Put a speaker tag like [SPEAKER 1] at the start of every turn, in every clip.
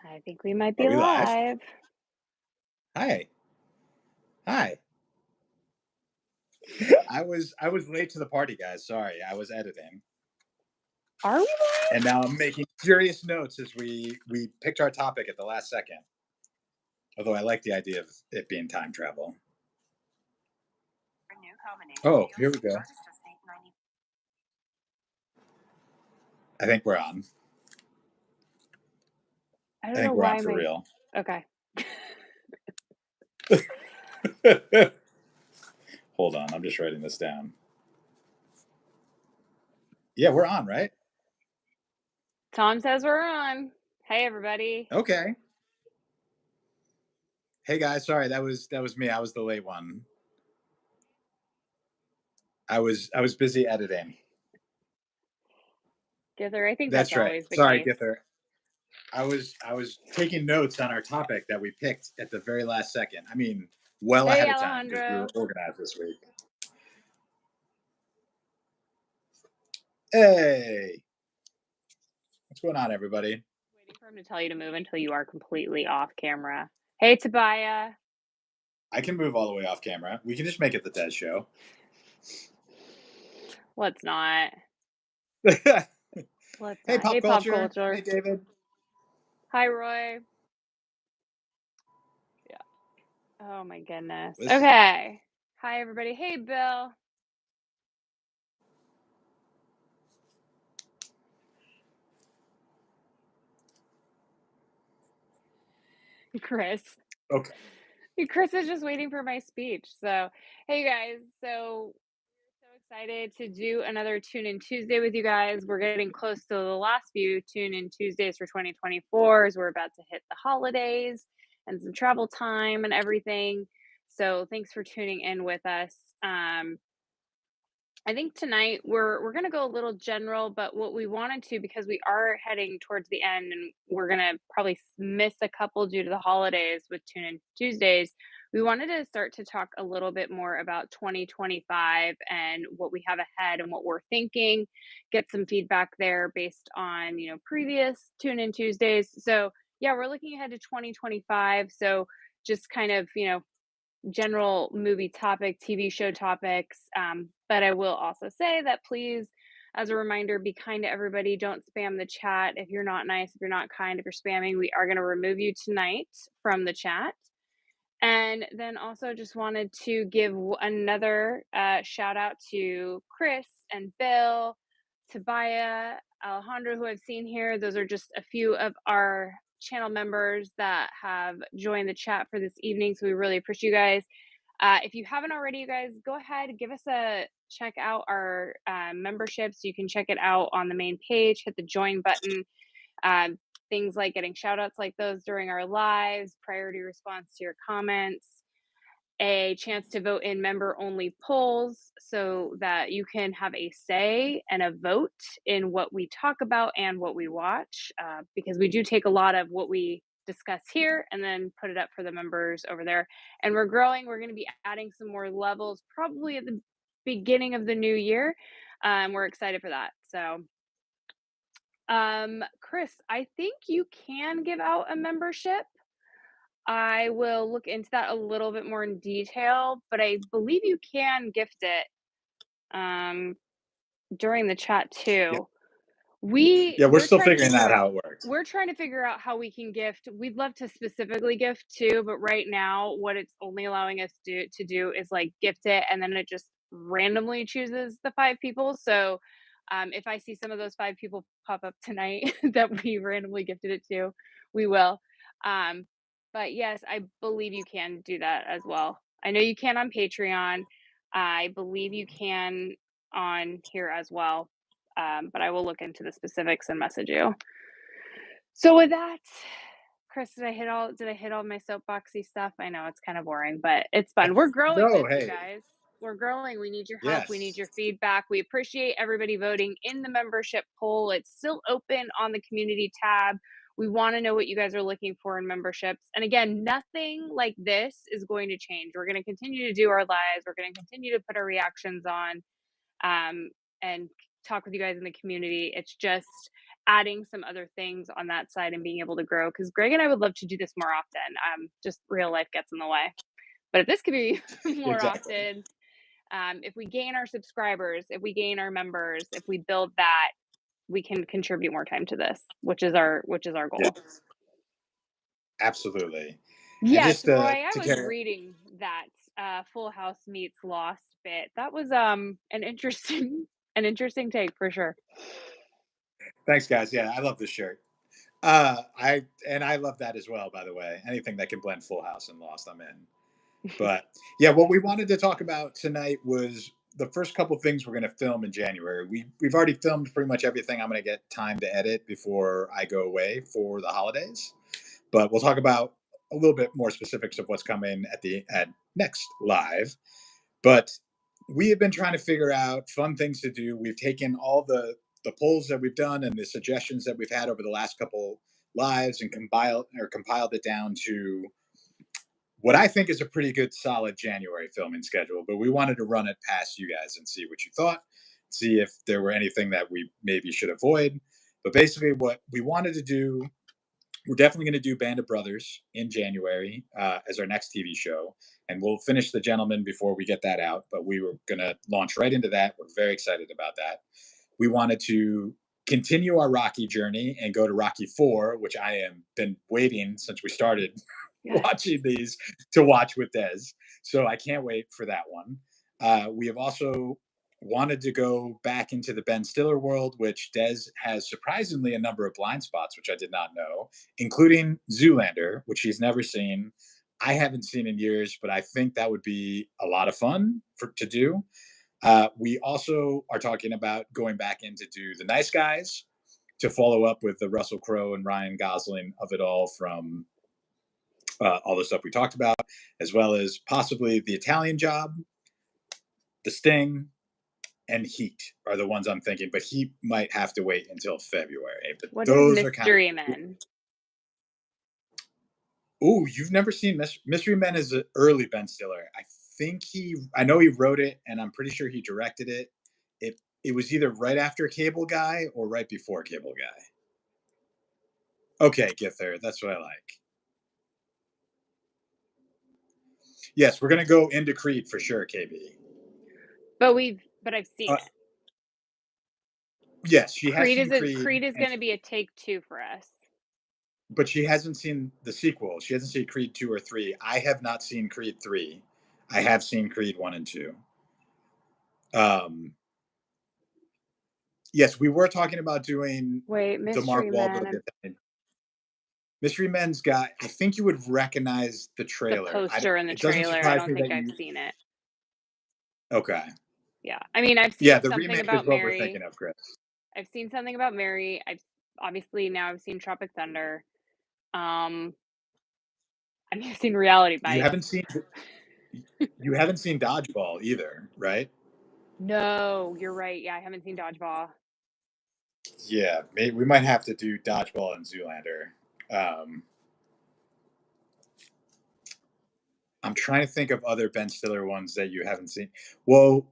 [SPEAKER 1] I think we might
[SPEAKER 2] Are
[SPEAKER 1] be
[SPEAKER 2] we live?
[SPEAKER 1] live.
[SPEAKER 2] Hi. Hi. I was late to the party, guys. Sorry, I was editing.
[SPEAKER 1] Are we live?
[SPEAKER 2] And now I'm making furious notes as we picked our topic at the last second. Although I like the idea of it being time travel. Oh, here we go. I think we're on.
[SPEAKER 1] I
[SPEAKER 2] I
[SPEAKER 1] don't know
[SPEAKER 2] think we're on
[SPEAKER 1] why
[SPEAKER 2] for
[SPEAKER 1] my.
[SPEAKER 2] real.
[SPEAKER 1] Okay.
[SPEAKER 2] Hold on, I'm just writing this down. Yeah, we're on, right?
[SPEAKER 1] Tom says we're on. Hey, everybody.
[SPEAKER 2] Okay. Hey guys, sorry, that was me. I was the late one. I was busy editing.
[SPEAKER 1] Gither, I think that's
[SPEAKER 2] That's right.
[SPEAKER 1] always the
[SPEAKER 2] Sorry,
[SPEAKER 1] case.
[SPEAKER 2] Gither. I was taking notes on our topic that we picked at the very last second. I mean, well
[SPEAKER 1] Hey,
[SPEAKER 2] ahead of time because we were
[SPEAKER 1] Alejandro.
[SPEAKER 2] organized this week. Hey, what's going on, everybody?
[SPEAKER 1] Waiting for him to tell you to move until you are completely off camera. Hey, Tobiah.
[SPEAKER 2] I can move all the way off camera. We can just make it the Des show.
[SPEAKER 1] Let's not.
[SPEAKER 2] Hey,
[SPEAKER 1] Let's not.
[SPEAKER 2] pop
[SPEAKER 1] Hey, pop
[SPEAKER 2] culture. Hey,
[SPEAKER 1] culture.
[SPEAKER 2] David.
[SPEAKER 1] Hi, Roy. Yeah. Oh, my goodness.
[SPEAKER 2] Listen.
[SPEAKER 1] Okay. Hi, everybody. Hey, Bill. Chris.
[SPEAKER 2] Okay.
[SPEAKER 1] Chris is just waiting for my speech. So, hey, you guys. So, we're so excited to do another Tune In Tuesday with you guys. We're getting close to the last few Tune In Tuesdays for 2024 as we're about to hit the holidays and some travel time and everything. So, thanks for tuning in with us. I think tonight we're gonna go a little general, but what we wanted to, because we are heading towards the end and we're gonna probably miss a couple due to the holidays with Tune In Tuesdays, we wanted to start to talk a little bit more about 2025 and what we have ahead and what we're thinking, get some feedback there based on, previous Tune In Tuesdays. So, yeah, we're looking ahead to 2025. So, just kind of, general movie topic, TV show topics. But I will also say that please, as a reminder, be kind to everybody. Don't spam the chat. If you're not nice, if you're not kind, if you're spamming, we are going to remove you tonight from the chat. And then also just wanted to give another shout out to Chris and Bill, Tobiah, Alejandro, who I've seen here. Those are just a few of our channel members that have joined the chat for this evening. So we really appreciate you guys. If you haven't already, you guys, go ahead, give us a check out our memberships. You can check it out on the main page, hit the join button. Um, Things like getting shout outs like those during our lives, priority response to your comments, a chance to vote in member only polls so that you can have a say and a vote in what we talk about and what we watch, because we do take a lot of what we discuss here and then put it up for the members over there. And we're growing. We're going to be adding some more levels probably at the beginning of the new year. We're excited for that. So, Chris, I think you can give out a membership. I will look into that a little bit more in detail, but I believe you can gift it during the chat
[SPEAKER 2] Yeah,
[SPEAKER 1] too.
[SPEAKER 2] we're
[SPEAKER 1] We're
[SPEAKER 2] still
[SPEAKER 1] trying to
[SPEAKER 2] figuring
[SPEAKER 1] figure
[SPEAKER 2] that
[SPEAKER 1] out
[SPEAKER 2] how it works.
[SPEAKER 1] we're trying to figure out how we can gift. We'd love to specifically gift too, but right now what it's only allowing us to do is like gift it, and then it just randomly chooses the 5 people. So if I see some of those 5 people pop up tonight that we randomly gifted it to, we will. Um, but yes, I believe you can do that as well. I know you can on Patreon. I believe you can on here as well. But I will look into the specifics and message you. So with that, Chris, did I hit all my soapboxy stuff? I know it's kind of boring, but it's fun. We're growing
[SPEAKER 2] No,
[SPEAKER 1] this, you
[SPEAKER 2] hey,
[SPEAKER 1] guys. We're growing. We need your help. We need
[SPEAKER 2] yes.
[SPEAKER 1] your feedback. We appreciate everybody voting in the membership poll. It's still open on the community tab. We want to know what you guys are looking for in memberships. And again, nothing like this is going to change. We're going to continue to do our lives. We're going to continue to put our reactions on, and talk with you guys in the community. It's just adding some other things on that side and being able to grow. Because Greg and I would love to do this more often. Just real life gets in the way. But if this could be more
[SPEAKER 2] Exactly.
[SPEAKER 1] often, if we gain our subscribers, if we gain our members, if we build that, we can contribute more time to this, which is our
[SPEAKER 2] Yeah,
[SPEAKER 1] goal.
[SPEAKER 2] absolutely. And
[SPEAKER 1] Yes,
[SPEAKER 2] just
[SPEAKER 1] Roy, I
[SPEAKER 2] to
[SPEAKER 1] was
[SPEAKER 2] carry.
[SPEAKER 1] reading that Full House meets Lost bit. That was an interesting an interesting take for sure.
[SPEAKER 2] Thanks, guys. Yeah, I love this shirt. I love that as well. By the way, anything that can blend Full House and Lost, I'm in. But yeah, what we wanted to talk about tonight was the first couple things we're going to film in January. We've already filmed pretty much everything I'm going to get time to edit before I go away for the holidays. But we'll talk about a little bit more specifics of what's coming at next live. But we have been trying to figure out fun things to do. We've taken all the polls that we've done and the suggestions that we've had over the last couple lives and compiled it down to what I think is a pretty good solid January filming schedule. But we wanted to run it past you guys and see what you thought, see if there were anything that we maybe should avoid. But basically, what we wanted to do, we're definitely going to do Band of Brothers in January as our next TV show, and we'll finish The Gentleman before we get that out. But we were going to launch right into that. We're very excited about that. We wanted to continue our Rocky journey and go to Rocky 4, which I am been waiting since we started
[SPEAKER 1] Yes.
[SPEAKER 2] watching these to watch with Des. So I can't wait for that one. We have also wanted to go back into the Ben Stiller world, which Des has surprisingly a number of blind spots, which I did not know, including Zoolander, which he's never seen. I haven't seen in years, but I think that would be a lot of fun to do. We also are talking about going back in to do The Nice Guys to follow up with the Russell Crowe and Ryan Gosling of it all from all the stuff we talked about, as well as possibly The Italian Job, The Sting, and Heat are the ones I'm thinking. But Heat might have to wait until February. But
[SPEAKER 1] What is
[SPEAKER 2] those are kind
[SPEAKER 1] Mystery
[SPEAKER 2] of.
[SPEAKER 1] Men?
[SPEAKER 2] Oh, you've never seen Mystery Men is an early Ben Stiller. I know he wrote it, and I'm pretty sure he directed it. It was either right after Cable Guy or right before Cable Guy. Okay, Gither, that's what I like. Yes, we're gonna go into Creed for sure, KB.
[SPEAKER 1] But I've seen
[SPEAKER 2] Uh,
[SPEAKER 1] it.
[SPEAKER 2] yes, she has seen Creed,
[SPEAKER 1] Creed is
[SPEAKER 2] and
[SPEAKER 1] going to be a take two for us.
[SPEAKER 2] but she hasn't seen the sequel. She hasn't seen Creed 2 or 3. I have not seen Creed 3. I have seen Creed 1 and 2. Um, yes, we were talking about doing
[SPEAKER 1] Wait,
[SPEAKER 2] the Mark
[SPEAKER 1] Mystery
[SPEAKER 2] Wahlberg
[SPEAKER 1] Men.
[SPEAKER 2] thing. Mystery Men's got. I think you would recognize the
[SPEAKER 1] The
[SPEAKER 2] trailer.
[SPEAKER 1] poster in the
[SPEAKER 2] It doesn't
[SPEAKER 1] trailer. I
[SPEAKER 2] surprise
[SPEAKER 1] don't
[SPEAKER 2] me
[SPEAKER 1] think
[SPEAKER 2] that
[SPEAKER 1] I've
[SPEAKER 2] you.
[SPEAKER 1] seen it.
[SPEAKER 2] Okay.
[SPEAKER 1] Yeah. I mean,
[SPEAKER 2] Yeah, the remake is what we're thinking of, Chris.
[SPEAKER 1] I've seen something about Mary. I've seen Tropic Thunder. Um, I mean, I've seen Reality
[SPEAKER 2] You
[SPEAKER 1] Bites.
[SPEAKER 2] haven't seen. You haven't seen Dodgeball either, right?
[SPEAKER 1] No, you're right. Yeah, I haven't seen Dodgeball.
[SPEAKER 2] Yeah, maybe we might have to do Dodgeball and Zoolander. Um, I'm trying to think of other Ben Stiller ones that you haven't seen. Well,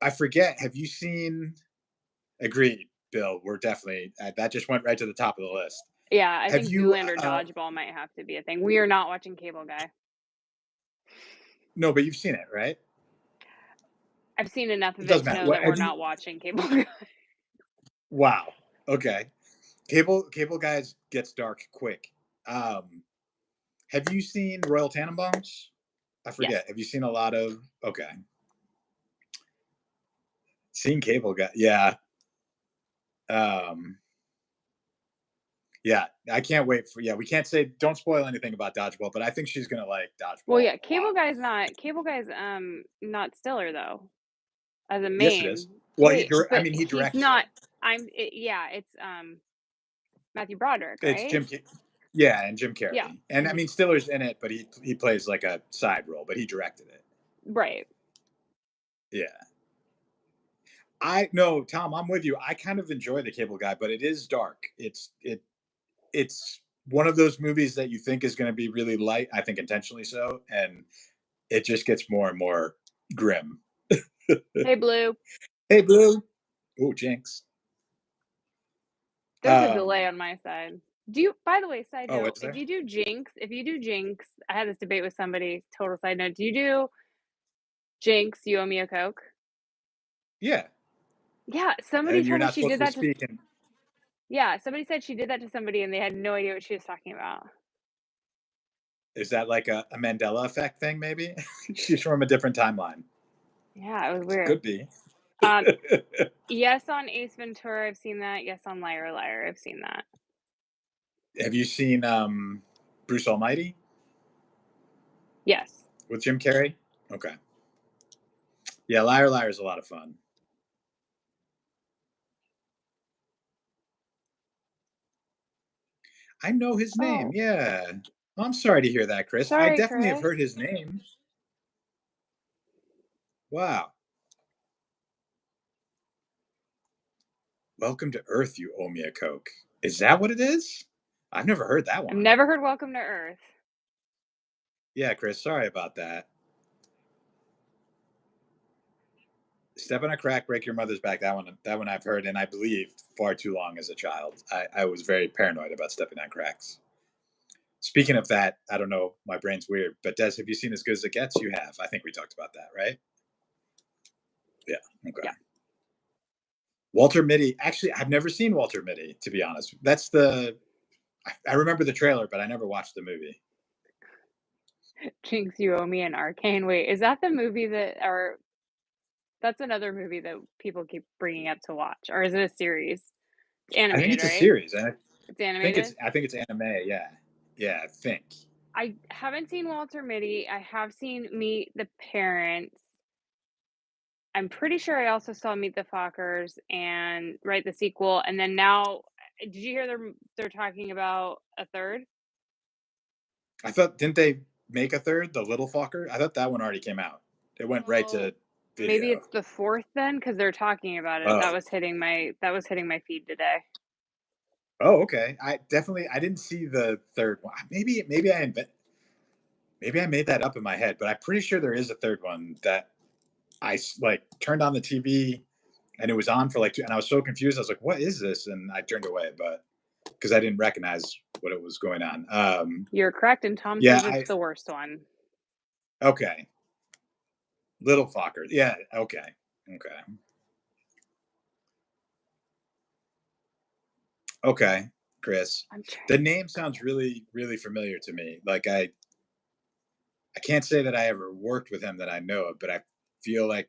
[SPEAKER 2] I forget. Have you seen? Agreed, Bill. We're definitely that just went right to the top of the list.
[SPEAKER 1] Yeah, I
[SPEAKER 2] Have
[SPEAKER 1] think
[SPEAKER 2] you?
[SPEAKER 1] Zoolander Dodgeball might have to be a thing. We are not watching Cable Guy.
[SPEAKER 2] No, but you've seen it, right?
[SPEAKER 1] I've seen enough
[SPEAKER 2] It
[SPEAKER 1] of it
[SPEAKER 2] doesn't
[SPEAKER 1] to
[SPEAKER 2] matter.
[SPEAKER 1] know that we're
[SPEAKER 2] Have
[SPEAKER 1] not
[SPEAKER 2] you?
[SPEAKER 1] watching Cable Guy.
[SPEAKER 2] Wow. Okay. Cable guys gets dark quick. Um, have you seen Royal Tannenbaums? I
[SPEAKER 1] Yes.
[SPEAKER 2] forget. Have you seen a lot of? Okay. Seen Cable Guy? Yeah. Um, yeah. I can't wait for. Yeah, we can't say. Don't spoil anything about Dodgeball, but I think she's gonna like
[SPEAKER 1] Well,
[SPEAKER 2] Dodgeball
[SPEAKER 1] yeah,
[SPEAKER 2] a lot.
[SPEAKER 1] Cable Guy's not Stiller though as a
[SPEAKER 2] Yes, it is.
[SPEAKER 1] main.
[SPEAKER 2] Well, I
[SPEAKER 1] But
[SPEAKER 2] mean, he
[SPEAKER 1] he's
[SPEAKER 2] directs it.
[SPEAKER 1] not. Yeah, it's Matthew Broderick,
[SPEAKER 2] It's
[SPEAKER 1] right?
[SPEAKER 2] Yeah, and Jim
[SPEAKER 1] Yeah.
[SPEAKER 2] Carrey. And I
[SPEAKER 1] Hmm.
[SPEAKER 2] mean, Stiller's in it, but he plays like a side role, but he directed it.
[SPEAKER 1] Right.
[SPEAKER 2] Yeah. I no, Tom, I'm with you. I kind of enjoy the Cable Guy, but it is dark. It's one of those movies that you think is going to be really light, I think intentionally so, and it just gets more and more grim.
[SPEAKER 1] Hey, Blue.
[SPEAKER 2] Hey, Blue. Oh, Jinx.
[SPEAKER 1] There's a delay on my side. Do you by the way, side
[SPEAKER 2] Oh,
[SPEAKER 1] note,
[SPEAKER 2] is there?
[SPEAKER 1] if you do Jinx, I had this debate with somebody, total side note. Do you do Jinx, you owe me a Coke?
[SPEAKER 2] Yeah.
[SPEAKER 1] Yeah, somebody
[SPEAKER 2] And you're
[SPEAKER 1] told me
[SPEAKER 2] not
[SPEAKER 1] she
[SPEAKER 2] supposed
[SPEAKER 1] did
[SPEAKER 2] to
[SPEAKER 1] that to
[SPEAKER 2] speak. And
[SPEAKER 1] yeah, somebody said she did that to somebody and they had no idea what she was talking about.
[SPEAKER 2] is that like a Mandela effect thing? Maybe she's from a different timeline.
[SPEAKER 1] Yeah, it was weird.
[SPEAKER 2] Could be.
[SPEAKER 1] Um, yes on Ace Ventura, I've seen that. Yes on Liar Liar, I've seen that.
[SPEAKER 2] Have you seen Bruce Almighty
[SPEAKER 1] Yes.
[SPEAKER 2] with Jim Carrey? Okay. Yeah, Liar Liar is a lot of fun. I know his name.
[SPEAKER 1] Oh,
[SPEAKER 2] Yeah. I'm sorry to hear that, Chris. I
[SPEAKER 1] sorry,
[SPEAKER 2] definitely have
[SPEAKER 1] Chris.
[SPEAKER 2] heard his name. Wow. Welcome to Earth, you owe me a Coke. Is that what it is? I've never heard that
[SPEAKER 1] I've
[SPEAKER 2] one.
[SPEAKER 1] never heard Welcome to Earth.
[SPEAKER 2] Yeah, Chris, sorry about that. Step on a crack, break your mother's back. That one I've heard, and I believed far too long as a child. I was very paranoid about stepping on cracks. Speaking of that, I don't know, my brain's weird, but Des, have you seen As Good as It Gets? You have. I think we talked about that, right? Yeah. Okay.
[SPEAKER 1] Yeah.
[SPEAKER 2] Walter Mitty. Actually, I've never seen Walter Mitty, to be honest. I remember the trailer, but I never watched the movie.
[SPEAKER 1] Jinx, you owe me an Arcane. Wait, is that the movie that or that's another movie that people keep bringing up to watch, or is it a series? It's
[SPEAKER 2] I think
[SPEAKER 1] animated,
[SPEAKER 2] it's a
[SPEAKER 1] right?
[SPEAKER 2] series, and
[SPEAKER 1] It's animated?
[SPEAKER 2] I think it's anime. Yeah, yeah, I think.
[SPEAKER 1] I haven't seen Walter Mitty. I have seen Meet the Parents. I'm pretty sure I also saw Meet the Fockers and Write the sequel, and then now did you hear they're talking about a third?
[SPEAKER 2] I thought didn't they make a third, the Little Fokker? I thought that one already came out. It went right
[SPEAKER 1] Oh,
[SPEAKER 2] to
[SPEAKER 1] maybe
[SPEAKER 2] video.
[SPEAKER 1] it's the fourth then, because 'cause they're talking about it.
[SPEAKER 2] Oh,
[SPEAKER 1] That was hitting my feed today.
[SPEAKER 2] oh, okay. I didn't see the third one. Maybe I made that up in my head, but I'm pretty sure there is a third one that like turned on the TV and it was on for like two, and I was so confused. I was like, "What is this?" And I turned away, but because I didn't recognize what it was going on.
[SPEAKER 1] You're correct, and Tom
[SPEAKER 2] Yeah,
[SPEAKER 1] says it's the worst one.
[SPEAKER 2] okay, Little Fokker. Yeah, okay, okay, okay, Chris.
[SPEAKER 1] I'm trying.
[SPEAKER 2] The name sounds really, really familiar to me. Like I can't say that I ever worked with him that I know of, but I feel like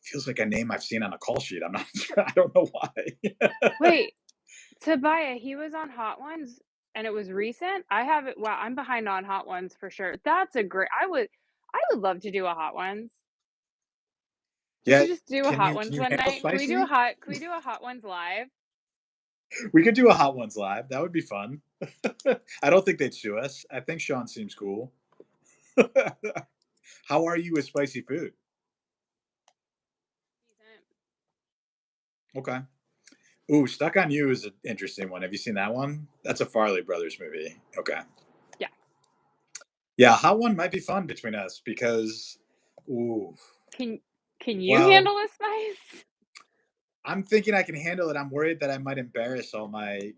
[SPEAKER 2] feels like a name I've seen on a call sheet. I'm not sure. I don't know why.
[SPEAKER 1] Wait, Tobiah, he was on Hot Ones, and it was recent? I haven't wow, I'm behind on Hot Ones for sure. That's a great I would love to do a Hot Ones. We
[SPEAKER 2] Yeah,
[SPEAKER 1] should just do a Hot
[SPEAKER 2] can
[SPEAKER 1] Ones
[SPEAKER 2] you
[SPEAKER 1] one
[SPEAKER 2] handle
[SPEAKER 1] night.
[SPEAKER 2] spicy?
[SPEAKER 1] Can we do a Hot Ones live?
[SPEAKER 2] We could do a Hot Ones live. That would be fun. I don't think they'd sue us. I think Sean seems cool. How are you with spicy food?
[SPEAKER 1] Decent.
[SPEAKER 2] Okay. Ooh, Stuck on You is an interesting one. Have you seen that one? That's a Farley Brothers movie. Okay.
[SPEAKER 1] Yeah.
[SPEAKER 2] Yeah, Hot One might be fun between us because, ooh,
[SPEAKER 1] Can can you
[SPEAKER 2] well,
[SPEAKER 1] handle a spice?
[SPEAKER 2] I'm thinking I can handle it. I'm worried that I might embarrass all my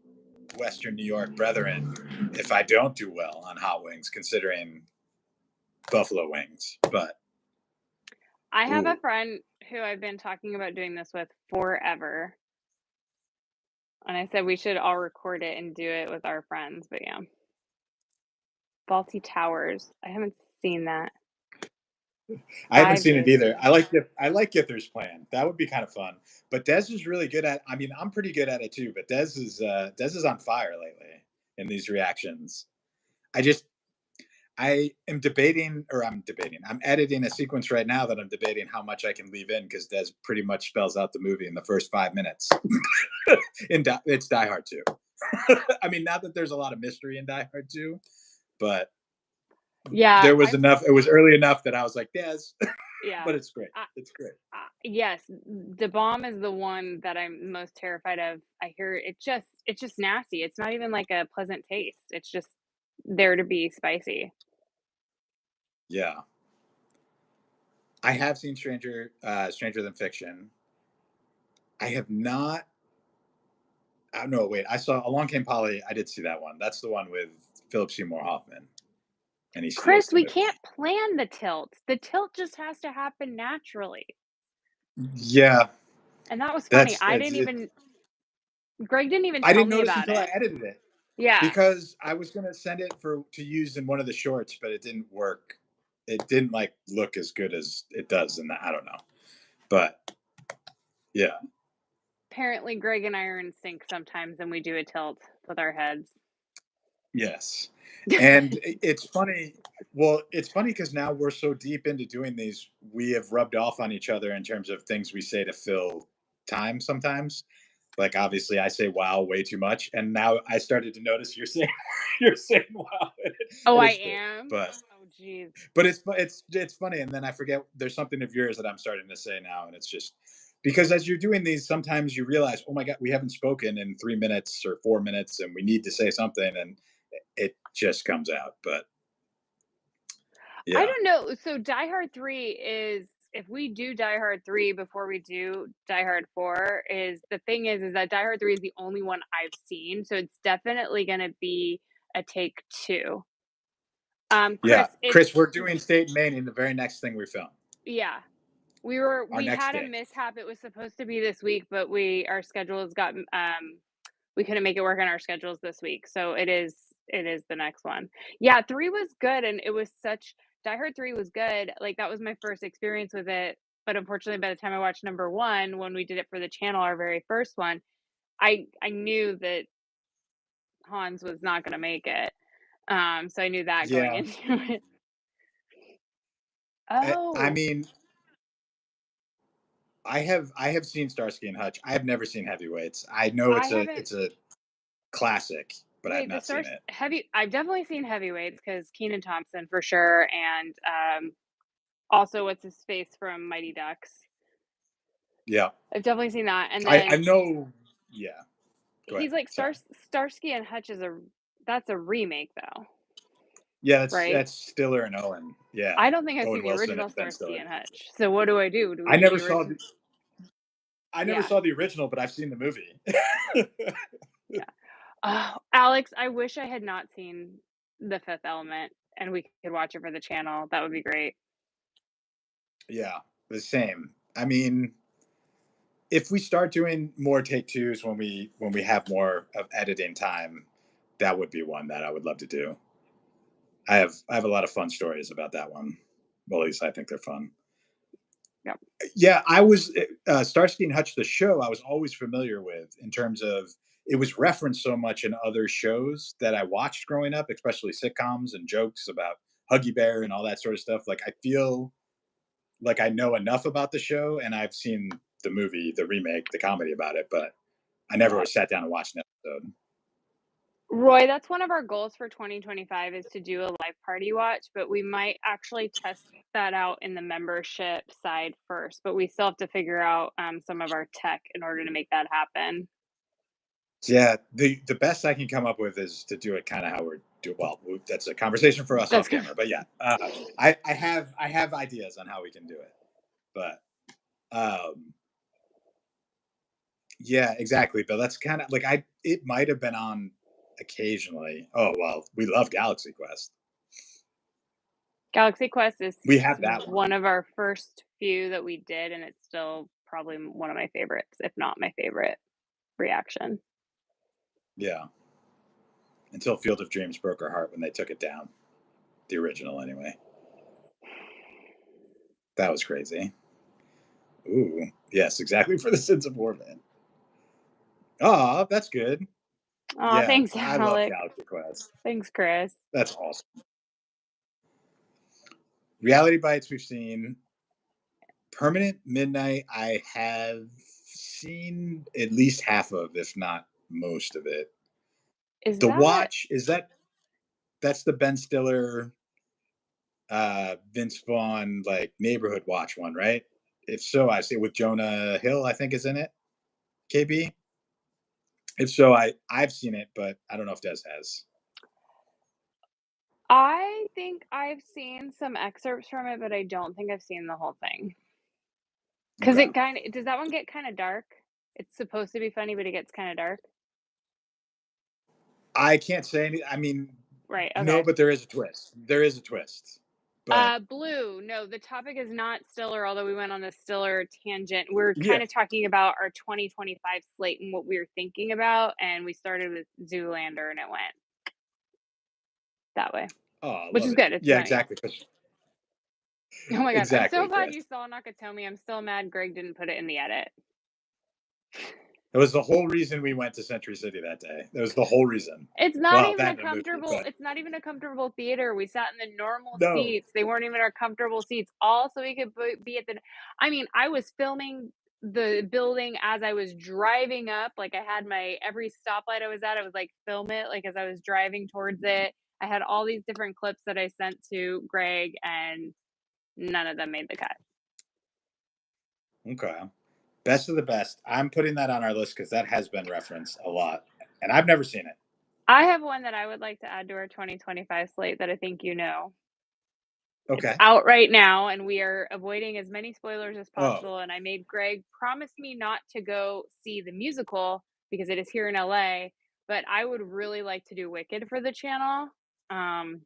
[SPEAKER 2] Western New York brethren if I don't do well on hot wings, considering buffalo wings. But
[SPEAKER 1] I have a
[SPEAKER 2] ooh,
[SPEAKER 1] friend who I've been talking about doing this with forever, and I said we should all record it and do it with our friends, but yeah. Faulty Towers. I haven't seen that.
[SPEAKER 2] I haven't
[SPEAKER 1] 5
[SPEAKER 2] seen it
[SPEAKER 1] days
[SPEAKER 2] either.
[SPEAKER 1] ago.
[SPEAKER 2] I like Gither's plan. That would be kind of fun. But Dez is really good at. I mean, I'm pretty good at it too. But Dez is on fire lately in these reactions. I just I am debating, or I'm debating. I'm editing a sequence right now that I'm debating how much I can leave in because Des pretty much spells out the movie in the first 5 minutes. It's Die Hard 2. I mean, not that there's a lot of mystery in Die Hard 2, but
[SPEAKER 1] Yeah,
[SPEAKER 2] there was
[SPEAKER 1] I've
[SPEAKER 2] enough. It was early enough that I was like, Des,
[SPEAKER 1] yeah.
[SPEAKER 2] but it's great.
[SPEAKER 1] I
[SPEAKER 2] It's great.
[SPEAKER 1] yes, the bomb is the one that I'm most terrified of. I hear it's just nasty. It's not even like a pleasant taste. It's just there to be spicy.
[SPEAKER 2] Yeah. I have seen Stranger Than Fiction. I have not No, wait. I saw Along Came Polly. I did see that one. That's the one with Philip Seymour Hoffman, and he steals
[SPEAKER 1] Chris,
[SPEAKER 2] the
[SPEAKER 1] we
[SPEAKER 2] movie.
[SPEAKER 1] can't plan the tilt. The tilt just has to happen naturally.
[SPEAKER 2] Yeah,
[SPEAKER 1] And that was funny.
[SPEAKER 2] that's it.
[SPEAKER 1] Greg didn't even
[SPEAKER 2] I
[SPEAKER 1] tell
[SPEAKER 2] didn't
[SPEAKER 1] me
[SPEAKER 2] notice
[SPEAKER 1] about
[SPEAKER 2] until I
[SPEAKER 1] it.
[SPEAKER 2] edited it
[SPEAKER 1] Yeah.
[SPEAKER 2] because I was gonna send it for to use in one of the shorts, but it didn't work. It didn't like look as good as it does in the. I don't know, but yeah.
[SPEAKER 1] Apparently Greg and I are in sync sometimes and we do a tilt with our heads.
[SPEAKER 2] Yes. And it's funny. Well, it's funny because now we're so deep into doing these, we have rubbed off on each other in terms of things we say to fill time sometimes. Like obviously I say wow way too much. And now I started to notice you're saying you're saying wow.
[SPEAKER 1] Oh,
[SPEAKER 2] And
[SPEAKER 1] I
[SPEAKER 2] it's great.
[SPEAKER 1] am?
[SPEAKER 2] But
[SPEAKER 1] Oh, geez.
[SPEAKER 2] it's funny. And then I forget there's something of yours that I'm starting to say now. And it's just because as you're doing these, sometimes you realize, oh my God, we haven't spoken in 3 minutes or 4 minutes and we need to say something. And it just comes out. But
[SPEAKER 1] I
[SPEAKER 2] yeah,
[SPEAKER 1] don't know. So Die Hard 3 is if we do Die Hard 3 before we do Die Hard 4 is the thing is that Die Hard 3 is the only one I've seen, so it's definitely gonna be a take 2.
[SPEAKER 2] yeah,
[SPEAKER 1] Chris, it's
[SPEAKER 2] Chris, we're doing State and Maine in the very next thing we film.
[SPEAKER 1] yeah.
[SPEAKER 2] Our
[SPEAKER 1] We
[SPEAKER 2] next
[SPEAKER 1] had a
[SPEAKER 2] day.
[SPEAKER 1] mishap. It was supposed to be this week, but our schedules got we couldn't make it work on our schedules this week. So it is the next one. Yeah, 3 was good and it was such Die Hard 3 was good. Like that was my first experience with it, but unfortunately by the time I watched number 1 when we did it for the channel our very first one, I knew that Hans was not going to make it. So I knew that going
[SPEAKER 2] Yeah,
[SPEAKER 1] into it.
[SPEAKER 2] I
[SPEAKER 1] Oh,
[SPEAKER 2] mean, I have seen Starsky and Hutch. I have never seen Heavyweights. I know
[SPEAKER 1] I
[SPEAKER 2] it's a
[SPEAKER 1] haven't
[SPEAKER 2] it's a classic, but I've
[SPEAKER 1] wait, the
[SPEAKER 2] not seen
[SPEAKER 1] stars
[SPEAKER 2] it.
[SPEAKER 1] heavy I've definitely seen heavyweights because Keenan Thompson for sure, and, also what's his face from Mighty Ducks.
[SPEAKER 2] Yeah,
[SPEAKER 1] I've definitely seen that, and
[SPEAKER 2] I
[SPEAKER 1] then
[SPEAKER 2] know. Yeah, go ahead.
[SPEAKER 1] he's like
[SPEAKER 2] Sorry.
[SPEAKER 1] Starsky and Hutch is a that's a remake though,
[SPEAKER 2] Yeah,
[SPEAKER 1] right?
[SPEAKER 2] that's Stiller and Owen. Yeah,
[SPEAKER 1] I don't think I've
[SPEAKER 2] Owen
[SPEAKER 1] seen the
[SPEAKER 2] Wilson
[SPEAKER 1] original
[SPEAKER 2] and Ben
[SPEAKER 1] Starsky
[SPEAKER 2] Stiller.
[SPEAKER 1] and Hutch. So what do I do? Do we
[SPEAKER 2] I
[SPEAKER 1] do
[SPEAKER 2] never
[SPEAKER 1] the
[SPEAKER 2] saw
[SPEAKER 1] original?
[SPEAKER 2] the I never
[SPEAKER 1] Yeah,
[SPEAKER 2] saw the original, but I've seen the movie.
[SPEAKER 1] yeah. Oh, Alex, I wish I had not seen The Fifth Element and we could watch it for the channel. That would be great.
[SPEAKER 2] Yeah, the same. I mean, if we start doing more take twos when we have more of editing time, that would be one that I would love to do. I have a lot of fun stories about that one. Well, at least I think they're fun.
[SPEAKER 1] Yep.
[SPEAKER 2] Yeah, I was Starsky and Hutch, the show. I was always familiar with in terms of it was referenced so much in other shows that I watched growing up, especially sitcoms and jokes about Huggy Bear and all that sort of stuff. Like I feel like I know enough about the show, and I've seen the movie, the remake, the comedy about it, but I never
[SPEAKER 1] Yeah.
[SPEAKER 2] sat down and watched an episode.
[SPEAKER 1] Roy, that's one of our goals for 2025 is to do a live party watch, but we might actually test that out in the membership side first, but we still have to figure out some of our tech in order to make that happen.
[SPEAKER 2] Yeah, the best I can come up with is to do it kind of how we're doing. Well, that's a conversation for us
[SPEAKER 1] That's
[SPEAKER 2] off
[SPEAKER 1] good.
[SPEAKER 2] camera. But yeah, I have ideas on how we can do it. But yeah, exactly. But that's kind of like I. It might have been on occasionally. Oh well, we love Galaxy Quest.
[SPEAKER 1] Galaxy Quest is
[SPEAKER 2] We have that
[SPEAKER 1] one
[SPEAKER 2] one.
[SPEAKER 1] of our first few that we did, and it's still probably one of my favorites, if not my favorite reaction.
[SPEAKER 2] Yeah. Until Field of Dreams broke our heart when they took it down. The original, anyway. That was crazy. Ooh, yes, exactly for the sins of war, man. Oh, that's good.
[SPEAKER 1] Oh,
[SPEAKER 2] Yeah,
[SPEAKER 1] thanks,
[SPEAKER 2] I love
[SPEAKER 1] Alex.
[SPEAKER 2] Galaxy Quest.
[SPEAKER 1] Thanks, Chris.
[SPEAKER 2] That's awesome. Reality Bites we've seen. Permanent Midnight I have seen at least half of, if not most of it.
[SPEAKER 1] Is
[SPEAKER 2] The
[SPEAKER 1] that
[SPEAKER 2] Watch that's the Ben Stiller, Vince Vaughn like neighborhood watch one, right? If so, I say with Jonah Hill, I think is in it. KB. If so, I've seen it, but I don't know if Des has.
[SPEAKER 1] I think I've seen some excerpts from it, but I don't think I've seen the whole thing. Because
[SPEAKER 2] Okay.
[SPEAKER 1] it kinda does that one get kinda dark? It's supposed to be funny, but it gets kinda dark?
[SPEAKER 2] I can't say any. I mean,
[SPEAKER 1] Right,
[SPEAKER 2] no,
[SPEAKER 1] okay.
[SPEAKER 2] but there is a twist. There is a twist. But
[SPEAKER 1] Blue. No, the topic is not Stiller, although we went on the Stiller tangent. We're
[SPEAKER 2] yeah.
[SPEAKER 1] kind of talking about our 2025 slate and what we were thinking about, and we started with Zoolander, and it went that way,
[SPEAKER 2] Oh, I
[SPEAKER 1] which
[SPEAKER 2] love
[SPEAKER 1] is
[SPEAKER 2] it.
[SPEAKER 1] good. It's
[SPEAKER 2] Yeah,
[SPEAKER 1] about you.
[SPEAKER 2] exactly.
[SPEAKER 1] Oh my god, I'm so
[SPEAKER 2] Exactly,
[SPEAKER 1] glad
[SPEAKER 2] Chris.
[SPEAKER 1] you saw Nakatomi. I'm still mad Greg didn't put it in the edit.
[SPEAKER 2] It was the whole reason we went to Century City that day. That was the whole reason. Well, that in a movie, but
[SPEAKER 1] It's not even a comfortable theater. We sat in the normal
[SPEAKER 2] no.
[SPEAKER 1] seats. They weren't even our comfortable seats, all so we could be at the I mean, I was filming the building as I was driving up, like, I had my every stoplight I was at, I was like, film it, like, as I was driving towards it. I had all these different clips that I sent to Greg, and none of them made the cut.
[SPEAKER 2] Okay. Best of the best. I'm putting that on our list because that has been referenced a lot, and I've never seen it.
[SPEAKER 1] I have one that I would like to add to our 2025 slate that I think you know. It's
[SPEAKER 2] Okay.
[SPEAKER 1] out right now, and we are avoiding as many spoilers as
[SPEAKER 2] Oh,
[SPEAKER 1] possible, and I made Greg promise me not to go see the musical because it is here in LA, but I would really like to do Wicked for the channel. Um,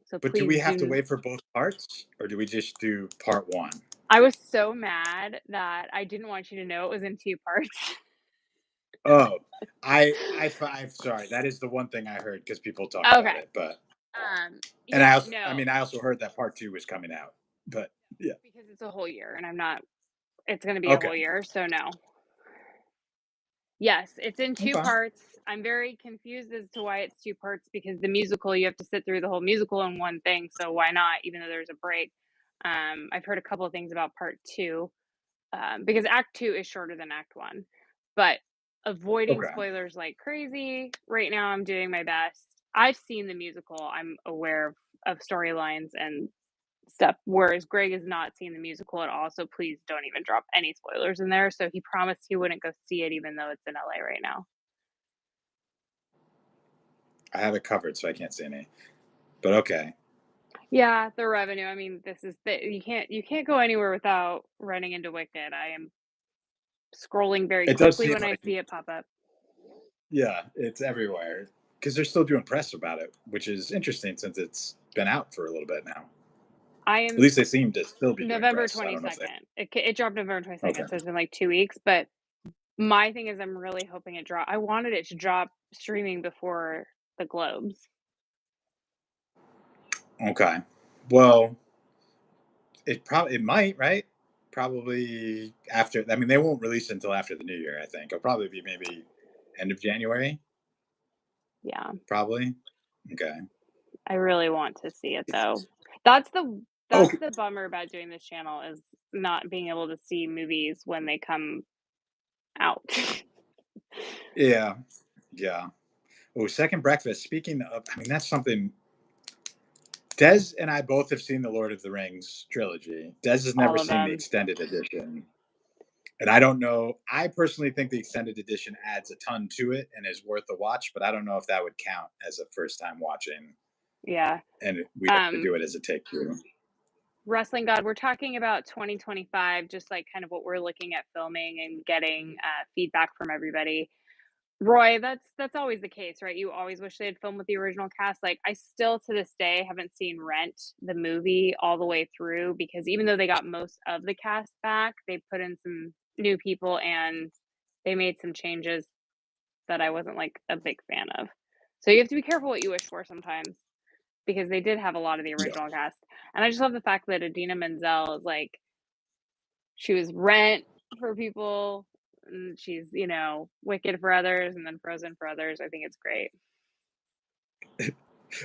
[SPEAKER 1] so
[SPEAKER 2] but do
[SPEAKER 1] please
[SPEAKER 2] we have to
[SPEAKER 1] do.
[SPEAKER 2] wait for both parts, or do we just do part one?
[SPEAKER 1] I was so mad that I didn't want you to know it was in 2 parts.
[SPEAKER 2] Oh, I'm sorry. That is the one thing I heard because people talk about
[SPEAKER 1] Okay.
[SPEAKER 2] it. But and
[SPEAKER 1] Yeah,
[SPEAKER 2] I
[SPEAKER 1] no,
[SPEAKER 2] mean, I also heard that part two was coming out. But yeah.
[SPEAKER 1] because it's a whole year and I'm not it's gonna be a
[SPEAKER 2] Okay.
[SPEAKER 1] whole year, so no. Yes, it's in 2
[SPEAKER 2] Okay.
[SPEAKER 1] parts. I'm very confused as to why it's 2 parts because the musical, you have to sit through the whole musical in one thing, so why not, even though there's a break? I've heard a couple of things about part 2, because act 2 is shorter than act 1, but avoiding
[SPEAKER 2] Okay.
[SPEAKER 1] spoilers like crazy, right now I'm doing my best. I've seen the musical, I'm aware of storylines and stuff, whereas Greg has not seen the musical at all, so please don't even drop any spoilers in there. So he promised he wouldn't go see it even though it's in LA right now.
[SPEAKER 2] I have it covered, so I can't say any. But okay.
[SPEAKER 1] Yeah, the revenue. I mean, this is the you can't go anywhere without running into Wicked. I am scrolling very
[SPEAKER 2] It does
[SPEAKER 1] quickly
[SPEAKER 2] seem
[SPEAKER 1] when I
[SPEAKER 2] like
[SPEAKER 1] see it pop up.
[SPEAKER 2] yeah, it's everywhere because they're still doing press about it, which is interesting since it's been out for a little bit now.
[SPEAKER 1] I
[SPEAKER 2] At
[SPEAKER 1] am
[SPEAKER 2] least they seem to still be doing
[SPEAKER 1] November
[SPEAKER 2] press. I don't know if they.
[SPEAKER 1] 22nd. It dropped November
[SPEAKER 2] Okay.
[SPEAKER 1] 22nd, so it's been like 2 weeks, but my thing is I'm really hoping it drop I wanted it to drop streaming before the Globes.
[SPEAKER 2] Okay. Well, it might, right? Probably after. I mean, they won't release it until after the new year. I think it'll probably be maybe end of January.
[SPEAKER 1] Yeah.
[SPEAKER 2] Probably. Okay.
[SPEAKER 1] I really want to see it though. That's the
[SPEAKER 2] Oh,
[SPEAKER 1] that's the bummer about doing this channel is not being able to see movies when they come out.
[SPEAKER 2] yeah, yeah. Oh, second breakfast. Speaking of, I mean, that's something. Des and I both have seen the Lord of the Rings trilogy. Des has never
[SPEAKER 1] All of
[SPEAKER 2] seen the
[SPEAKER 1] them.
[SPEAKER 2] extended edition. And I don't know. I personally think the extended edition adds a ton to it and is worth a watch, but I don't know if that would count as a first time watching.
[SPEAKER 1] Yeah.
[SPEAKER 2] And we'd have to
[SPEAKER 1] Um,
[SPEAKER 2] do it as a take two.
[SPEAKER 1] Wrestling God, we're talking about 2025, just like kind of what we're looking at filming and getting feedback from everybody. Roy, that's always the case, right? You always wish they had filmed with the original cast. Like I still to this day haven't seen Rent, the movie, all the way through because even though they got most of the cast back, they put in some new people and they made some changes that I wasn't like a big fan of. So you have to be careful what you wish for sometimes because they did have a lot of the
[SPEAKER 2] Yeah.
[SPEAKER 1] original cast. And I just love the fact that Adina Menzel is like she was Rent for people and she's, Wicked for others and then Frozen for others. I think it's great.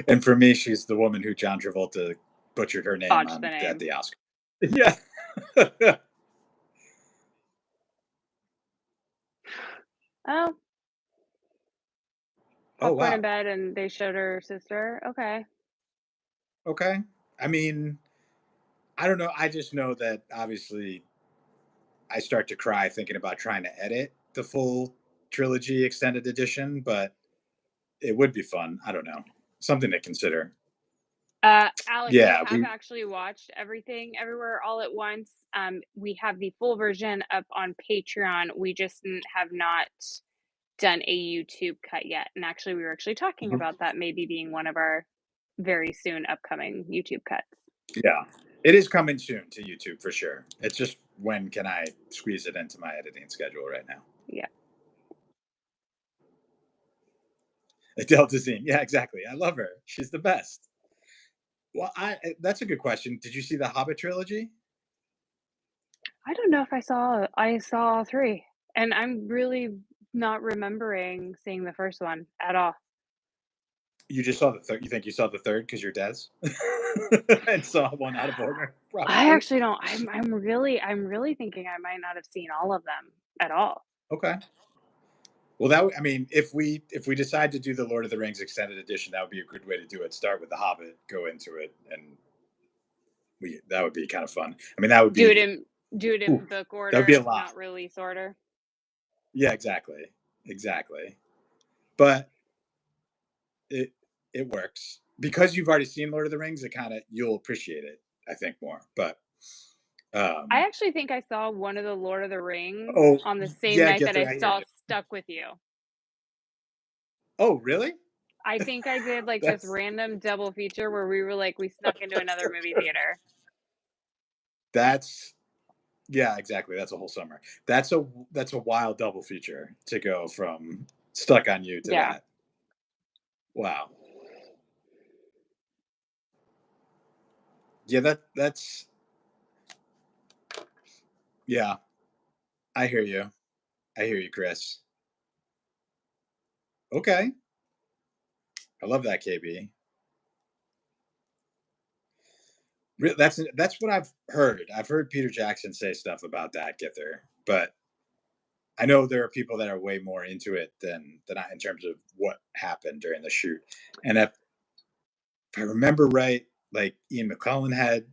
[SPEAKER 2] And for me, she's the woman who John Travolta butchered her name
[SPEAKER 1] Botch the
[SPEAKER 2] on at
[SPEAKER 1] name.
[SPEAKER 2] the Oscar. Yeah.
[SPEAKER 1] Oh,
[SPEAKER 2] Oh
[SPEAKER 1] popcorn in
[SPEAKER 2] wow.
[SPEAKER 1] bed and they showed her sister. Okay.
[SPEAKER 2] Okay. I mean, I don't know. I just know that obviously I start to cry thinking about trying to edit the full trilogy extended edition, but it would be fun. I don't know. Something to consider.
[SPEAKER 1] Alex, we
[SPEAKER 2] Yeah,
[SPEAKER 1] have
[SPEAKER 2] we
[SPEAKER 1] actually watched everything everywhere all at once. We have the full version up on Patreon. We just have not done a YouTube cut yet, and actually, we were actually talking
[SPEAKER 2] Mhm.
[SPEAKER 1] about that maybe being one of our very soon upcoming YouTube cuts.
[SPEAKER 2] Yeah. It is coming soon to YouTube for sure. It's just when can I squeeze it into my editing schedule right now?
[SPEAKER 1] Yeah.
[SPEAKER 2] Adele Dazeem. Yeah, exactly. I love her. She's the best. Well, that's a good question. Did you see the Hobbit trilogy?
[SPEAKER 1] I don't know if I saw all 3, and I'm really not remembering seeing the first one at all.
[SPEAKER 2] You just saw the third. You think you saw the third because you're Des, and saw one out of order,
[SPEAKER 1] I
[SPEAKER 2] probably.
[SPEAKER 1] actually don't I'm really thinking I might not have seen all of them at all.
[SPEAKER 2] Okay. Well, I mean, if we decide to do the Lord of the Rings extended edition, that would be a good way to do it. Start with the Hobbit, go into it, and we that would be kind of fun. I mean, that would
[SPEAKER 1] Do it
[SPEAKER 2] be
[SPEAKER 1] in do it
[SPEAKER 2] ooh,
[SPEAKER 1] in book
[SPEAKER 2] that would be a
[SPEAKER 1] order,
[SPEAKER 2] lot.
[SPEAKER 1] not release order.
[SPEAKER 2] Yeah, exactly, exactly. But it it works because you've already seen Lord of the Rings. It kind of you'll appreciate it, I think, more. But
[SPEAKER 1] I
[SPEAKER 2] um,
[SPEAKER 1] actually think I saw one of the Lord of the Rings
[SPEAKER 2] oh
[SPEAKER 1] on the same
[SPEAKER 2] yeah,
[SPEAKER 1] night
[SPEAKER 2] get
[SPEAKER 1] that
[SPEAKER 2] there.
[SPEAKER 1] I
[SPEAKER 2] I hear
[SPEAKER 1] saw
[SPEAKER 2] you.
[SPEAKER 1] Stuck With You.
[SPEAKER 2] Oh, really?
[SPEAKER 1] I think I did, like, this
[SPEAKER 2] That's
[SPEAKER 1] random double feature where we snuck into another movie theater.
[SPEAKER 2] that's yeah, exactly. That's a whole summer. That's a wild double feature to go from Stuck on You to
[SPEAKER 1] Yeah.
[SPEAKER 2] that. Wow. Yeah, that's yeah. I hear you. I hear you, Chris. Okay, I love that, KB. That's what I've heard. I've heard Peter Jackson say stuff about that Gither, but I know there are people that are way more into it than I in terms of what happened during the shoot. And if I remember right, like Ian McCullen had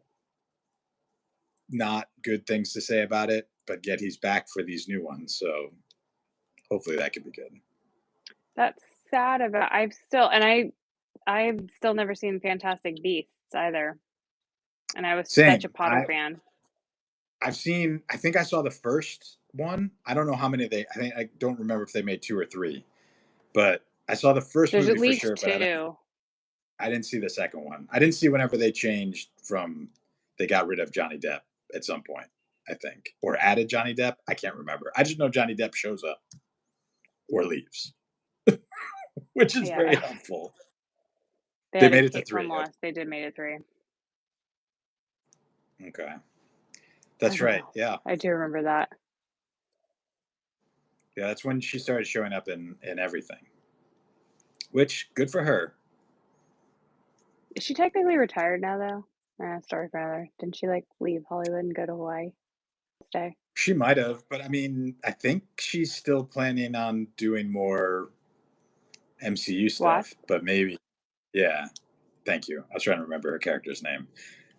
[SPEAKER 2] not good things to say about it, but yet he's back for these new ones. So hopefully that could be good.
[SPEAKER 1] That's sad about I've still never seen Fantastic Beasts either, and I was such a
[SPEAKER 2] Same.
[SPEAKER 1] Potter fan.
[SPEAKER 2] I've seen. I think I saw the first one. I don't know how many they. I think I don't remember if they made two or three, but I saw the first
[SPEAKER 1] There's
[SPEAKER 2] movie
[SPEAKER 1] at
[SPEAKER 2] for
[SPEAKER 1] least
[SPEAKER 2] sure. But
[SPEAKER 1] 2.
[SPEAKER 2] I didn't see the second one. I didn't see whenever they changed from. They got rid of Johnny Depp at some point. I think or added Johnny Depp. I can't remember. I just know Johnny Depp shows up or leaves, which is very
[SPEAKER 1] Yeah.
[SPEAKER 2] helpful.
[SPEAKER 1] They
[SPEAKER 2] They
[SPEAKER 1] had
[SPEAKER 2] made it to
[SPEAKER 1] Escape from
[SPEAKER 2] three. Okay.
[SPEAKER 1] Lost, they did made it 3.
[SPEAKER 2] Okay.
[SPEAKER 1] I
[SPEAKER 2] That's
[SPEAKER 1] don't
[SPEAKER 2] right.
[SPEAKER 1] know.
[SPEAKER 2] Yeah.
[SPEAKER 1] I do remember that.
[SPEAKER 2] Yeah. That's when she started showing up in everything. Which good for her.
[SPEAKER 1] Is she technically retired now, though? Story for another. Didn't she, like, leave Hollywood and go to Hawaii? Stay?
[SPEAKER 2] She might have, but I mean, I think she's still planning on doing more MCU
[SPEAKER 1] What?
[SPEAKER 2] stuff. But maybe, yeah. Thank you. I was trying to remember her character's name,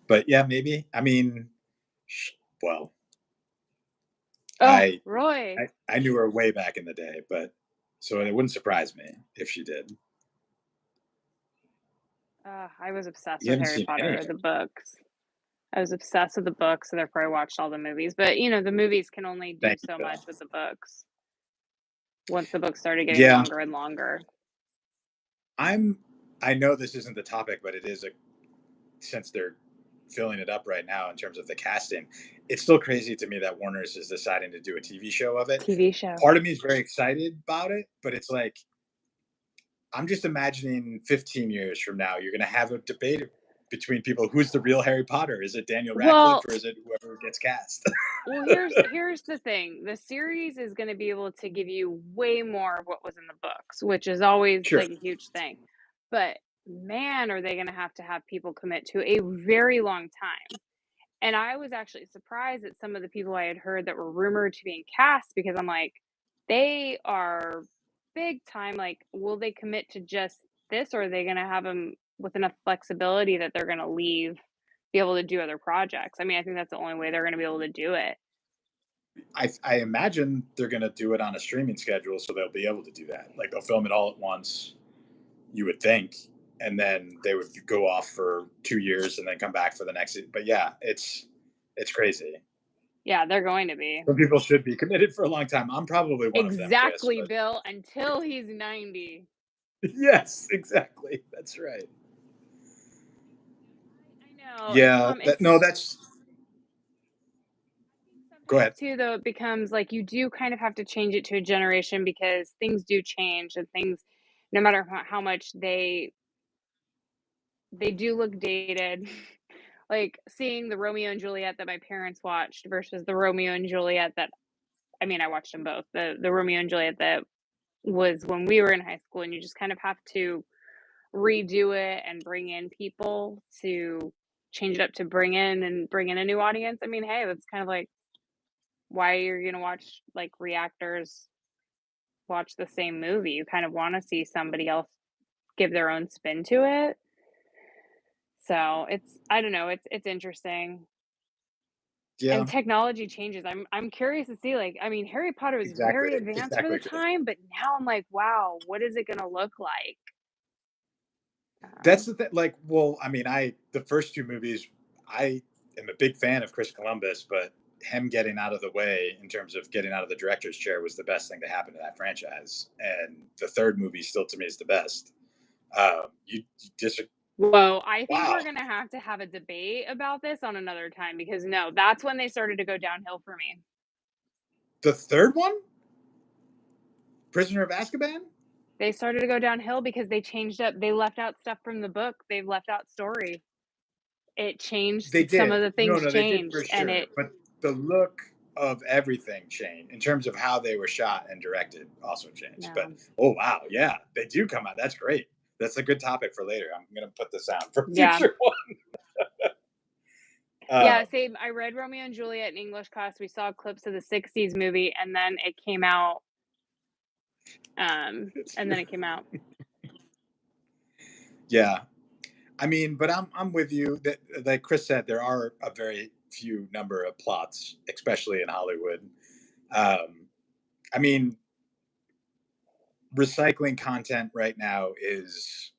[SPEAKER 2] but yeah, maybe. I mean, well,
[SPEAKER 1] Oh,
[SPEAKER 2] I,
[SPEAKER 1] Roy!
[SPEAKER 2] I knew her way back in the day, but so it wouldn't surprise me if she did.
[SPEAKER 1] I was obsessed
[SPEAKER 2] You
[SPEAKER 1] with
[SPEAKER 2] haven't
[SPEAKER 1] Harry
[SPEAKER 2] seen any
[SPEAKER 1] Potter,
[SPEAKER 2] of
[SPEAKER 1] the
[SPEAKER 2] it.
[SPEAKER 1] books. I was obsessed with the books, so therefore I watched all the movies, but, the movies can only do
[SPEAKER 2] Thank you,
[SPEAKER 1] so
[SPEAKER 2] Bill.
[SPEAKER 1] much with the books once the books started getting
[SPEAKER 2] Yeah,
[SPEAKER 1] longer and longer.
[SPEAKER 2] I'm. I know this isn't the topic, but it is a since they're filling it up right now in terms of the casting, it's still crazy to me that Warner's is deciding to do a TV show of it.
[SPEAKER 1] TV show.
[SPEAKER 2] Part of me is very excited about it, but it's like I'm just imagining 15 years from now, you're going to have a debate between people who's the real Harry Potter? Is it Daniel Radcliffe
[SPEAKER 1] Well
[SPEAKER 2] or is it whoever gets cast?
[SPEAKER 1] well, here's the thing, the series is gonna be able to give you way more of what was in the books, which is always,
[SPEAKER 2] Sure.
[SPEAKER 1] like, a huge thing, but, man, are they gonna have to have people commit to a very long time. And I was actually surprised at some of the people I had heard that were rumored to being cast because I'm like, they are big time. Like, will they commit to just this, or are they going to have them with enough flexibility that they're going to leave, be able to do other projects? I mean, I think that's the only way they're going to be able to do it.
[SPEAKER 2] I imagine they're going to do it on a streaming schedule, so they'll be able to do that. Like they'll film it all at once, you would think, and then they would go off for 2 years and then come back for the next. But yeah, it's crazy.
[SPEAKER 1] Yeah, they're going to be.
[SPEAKER 2] Some people should be committed for a long time. I'm probably one of them, Chris,
[SPEAKER 1] Exactly,
[SPEAKER 2] but
[SPEAKER 1] Bill, until he's 90.
[SPEAKER 2] yes, exactly. That's right.
[SPEAKER 1] I know, and
[SPEAKER 2] Yeah,
[SPEAKER 1] Tom,
[SPEAKER 2] that
[SPEAKER 1] it's
[SPEAKER 2] no, that's
[SPEAKER 1] I think
[SPEAKER 2] go
[SPEAKER 1] sometimes
[SPEAKER 2] ahead.
[SPEAKER 1] too, though, it becomes like you do kind of have to change it to a generation because things do change and things, no matter how much they do look dated. Like seeing the Romeo and Juliet that my parents watched versus the Romeo and Juliet that I mean, I watched them both. The Romeo and Juliet that was when we were in high school, and you just kind of have to redo it and bring in people to change it up to bring in a new audience. I mean, hey, that's kind of like why you're gonna watch like reactors watch the same movie. You kind of want to see somebody else give their own spin to it. So it's I don't know, it's interesting.
[SPEAKER 2] Yeah,
[SPEAKER 1] And technology changes. I'm curious to see like I mean Harry Potter was
[SPEAKER 2] exactly,
[SPEAKER 1] very advanced for the
[SPEAKER 2] exactly, Chris.
[SPEAKER 1] time, but now I'm like, wow, what is it gonna look like?
[SPEAKER 2] That's
[SPEAKER 1] Um,
[SPEAKER 2] the thing. Like, well, I mean, the first two movies, I am a big fan of Chris Columbus, but him getting out of the way in terms of getting out of the director's chair was the best thing to happen to that franchise. And the third movie still to me is the best. You just
[SPEAKER 1] Whoa, I think
[SPEAKER 2] wow.
[SPEAKER 1] we're gonna have to have a debate about this on another time because no, that's when they started to go downhill for me.
[SPEAKER 2] The third one, Prisoner of Azkaban.
[SPEAKER 1] They started to go downhill because they changed up they left out stuff from the book. They left out story. It changed
[SPEAKER 2] They
[SPEAKER 1] some of
[SPEAKER 2] did.
[SPEAKER 1] the
[SPEAKER 2] No,
[SPEAKER 1] things
[SPEAKER 2] no, they did for
[SPEAKER 1] changed and
[SPEAKER 2] sure.
[SPEAKER 1] it
[SPEAKER 2] But the look of everything changed in terms of how they were shot and directed also changed. But
[SPEAKER 1] no.
[SPEAKER 2] oh wow, yeah, they do come out. That's great. That's a good topic for later. I'm gonna put this out for
[SPEAKER 1] Yeah.
[SPEAKER 2] future one.
[SPEAKER 1] Yeah,
[SPEAKER 2] Um,
[SPEAKER 1] same. I read Romeo and Juliet in English class. We saw clips of the '60s movie, and then it came out.
[SPEAKER 2] yeah, I mean, but I'm with you. That like Chris said, there are a very few number of plots, especially in Hollywood. Um, I mean, recycling content right now is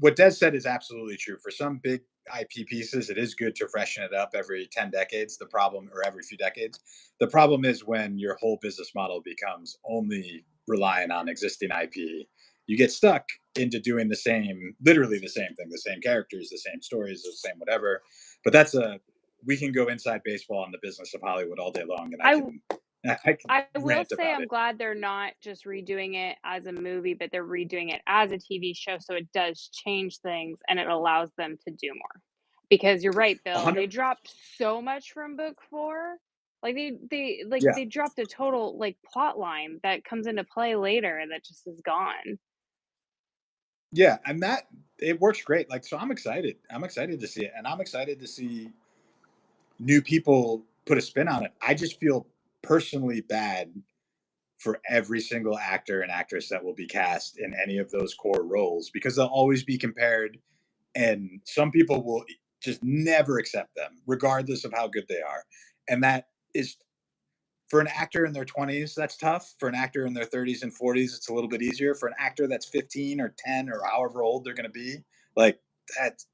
[SPEAKER 2] what Des said is absolutely true. For some big IP pieces, it is good to freshen it up every 10 decades. The problem, or every few decades, the problem is when your whole business model becomes only relying on existing IP. You get stuck into doing the same, literally the same thing, the same characters, the same stories, the same whatever. But we can go inside baseball on the business of Hollywood all day long, and
[SPEAKER 1] I w
[SPEAKER 2] I can
[SPEAKER 1] I will
[SPEAKER 2] rant
[SPEAKER 1] say
[SPEAKER 2] about
[SPEAKER 1] I'm
[SPEAKER 2] it.
[SPEAKER 1] glad they're not just redoing it as a movie, but they're redoing it as a TV show, so it does change things and it allows them to do more. Because you're right, Bill, they
[SPEAKER 2] 100,
[SPEAKER 1] dropped so much from book 4. Like,
[SPEAKER 2] yeah,
[SPEAKER 1] they dropped a total, like, plot line that comes into play later that just is gone.
[SPEAKER 2] yeah, and that it works great. Like, so I'm excited. I'm excited to see it, and I'm excited to see new people put a spin on it. I just feel personally bad for every single actor and actress that will be cast in any of those core roles because they'll always be compared, and some people will just never accept them, regardless of how good they are. And that is for an actor in their 20s, that's tough. For an actor in their 30s and 40s, it's a little bit easier. For an actor that's 15 or 10 or however old they're going to be, like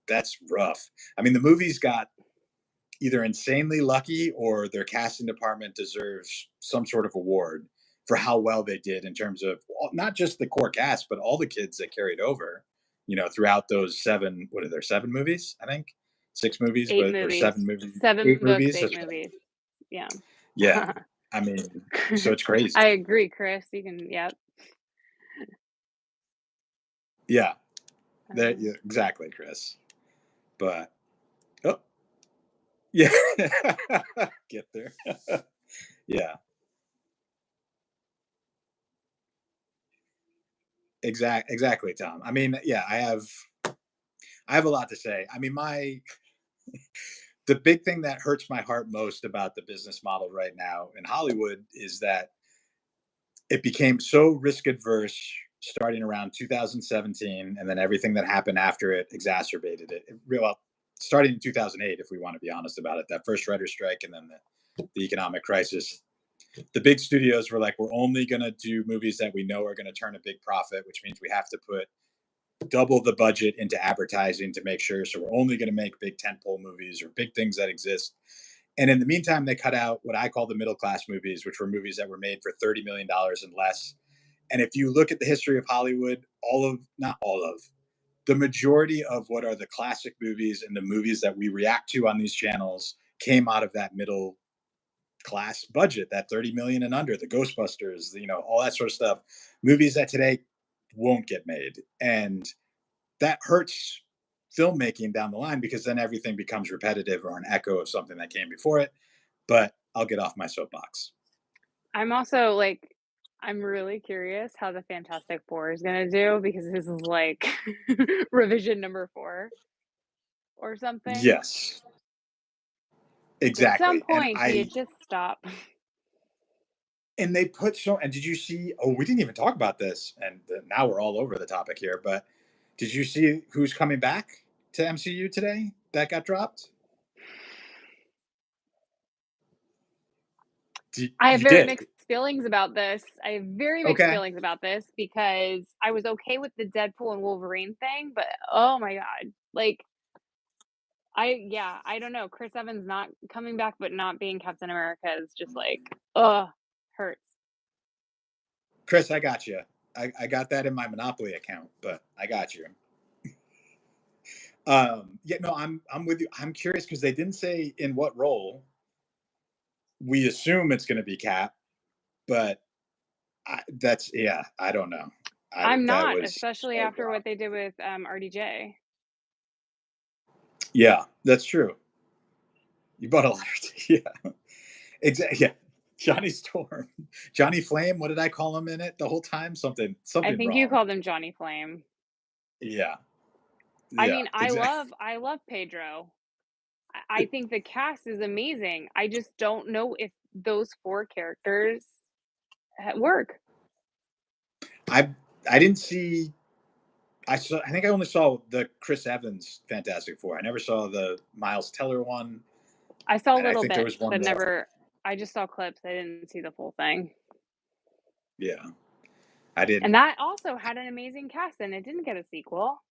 [SPEAKER 2] that's rough. I mean, the movie's got either insanely lucky or their casting department deserves some sort of award for how well they did in terms of not just the core cast, but all the kids that carried over, throughout those seven, what are there, seven movies, I think? Six movies,
[SPEAKER 1] 8
[SPEAKER 2] but or
[SPEAKER 1] movies,
[SPEAKER 2] seven movies,
[SPEAKER 1] 7
[SPEAKER 2] eight
[SPEAKER 1] books,
[SPEAKER 2] movies.
[SPEAKER 1] 8 movies. Yeah.
[SPEAKER 2] Yeah. I mean, so it's crazy.
[SPEAKER 1] I agree, Chris. You can yep.
[SPEAKER 2] Yeah. That
[SPEAKER 1] Um,
[SPEAKER 2] yeah, exactly, Chris. But oh yeah. Get there. Yeah. Exactly, Tom. I mean, yeah, I have a lot to say. I mean, the big thing that hurts my heart most about the business model right now in Hollywood is that it became so risk adverse starting around 2017, and then everything that happened after it exacerbated it. Well, starting in 2008, if we want to be honest about it, that first writer's strike and then the economic crisis, the big studios were like, we're only going to do movies that we know are going to turn a big profit, which means we have to put double the budget into advertising to make sure. So we're only going to make big tentpole movies or big things that exist. And in the meantime, they cut out what I call the middle class movies, which were movies that were made for $30 million and less. And if you look at the history of Hollywood, not all of, the majority of what are the classic movies and the movies that we react to on these channels came out of that middle class budget, that 30 million and under, the Ghostbusters, all that sort of stuff. Movies that today won't get made. And that hurts filmmaking down the line because then everything becomes repetitive or an echo of something that came before it. But I'll get off my soapbox.
[SPEAKER 1] I'm also, like I'm really curious how the Fantastic Four is gonna do because this is, like, revision number 4 or something.
[SPEAKER 2] Yes,
[SPEAKER 1] Like, at some
[SPEAKER 2] exactly. And
[SPEAKER 1] point, do you
[SPEAKER 2] I
[SPEAKER 1] just stop?
[SPEAKER 2] and they put so and did you see, oh, we didn't even talk about this, and now we're all over the topic here, but did you see who's coming back to MCU today that got dropped?
[SPEAKER 1] I have
[SPEAKER 2] You
[SPEAKER 1] very
[SPEAKER 2] did?
[SPEAKER 1] mixed feelings about this. I have very mixed
[SPEAKER 2] Okay.
[SPEAKER 1] feelings about this because I was okay with the Deadpool and Wolverine thing, but oh my god, like, I don't know, Chris Evans not coming back, but not being Captain America is just like, ugh, hurts.
[SPEAKER 2] Chris, I got you. I got that in my Monopoly account, but I got you. Yeah, no, I'm with you. I'm curious because they didn't say in what role. We assume it's going to be Cap, but yeah. I don't know.
[SPEAKER 1] I'm
[SPEAKER 2] That
[SPEAKER 1] not,
[SPEAKER 2] was
[SPEAKER 1] especially
[SPEAKER 2] so
[SPEAKER 1] after what
[SPEAKER 2] dropped.
[SPEAKER 1] they did with, RDJ.
[SPEAKER 2] Yeah, that's true. You bought a lot of yeah, exactly. Yeah, Johnny Storm, Johnny Flame. What did I call him in it the whole time?
[SPEAKER 1] I
[SPEAKER 2] Something
[SPEAKER 1] think you
[SPEAKER 2] wrong.
[SPEAKER 1] called him Johnny Flame.
[SPEAKER 2] Yeah,
[SPEAKER 1] I
[SPEAKER 2] yeah,
[SPEAKER 1] mean, I
[SPEAKER 2] exactly.
[SPEAKER 1] love I love Pedro. I think the cast is amazing. I just don't know if those 4 characters work.
[SPEAKER 2] I I didn't see. I saw. I think I only saw the Chris Evans Fantastic Four. I never saw the Miles Teller one,
[SPEAKER 1] I saw
[SPEAKER 2] and I
[SPEAKER 1] little
[SPEAKER 2] think there
[SPEAKER 1] bits,
[SPEAKER 2] was one
[SPEAKER 1] but
[SPEAKER 2] more.
[SPEAKER 1] never I just saw clips, I didn't see the full thing.
[SPEAKER 2] Yeah, I
[SPEAKER 1] And
[SPEAKER 2] didn't.
[SPEAKER 1] that also had an amazing cast, and it didn't get a sequel.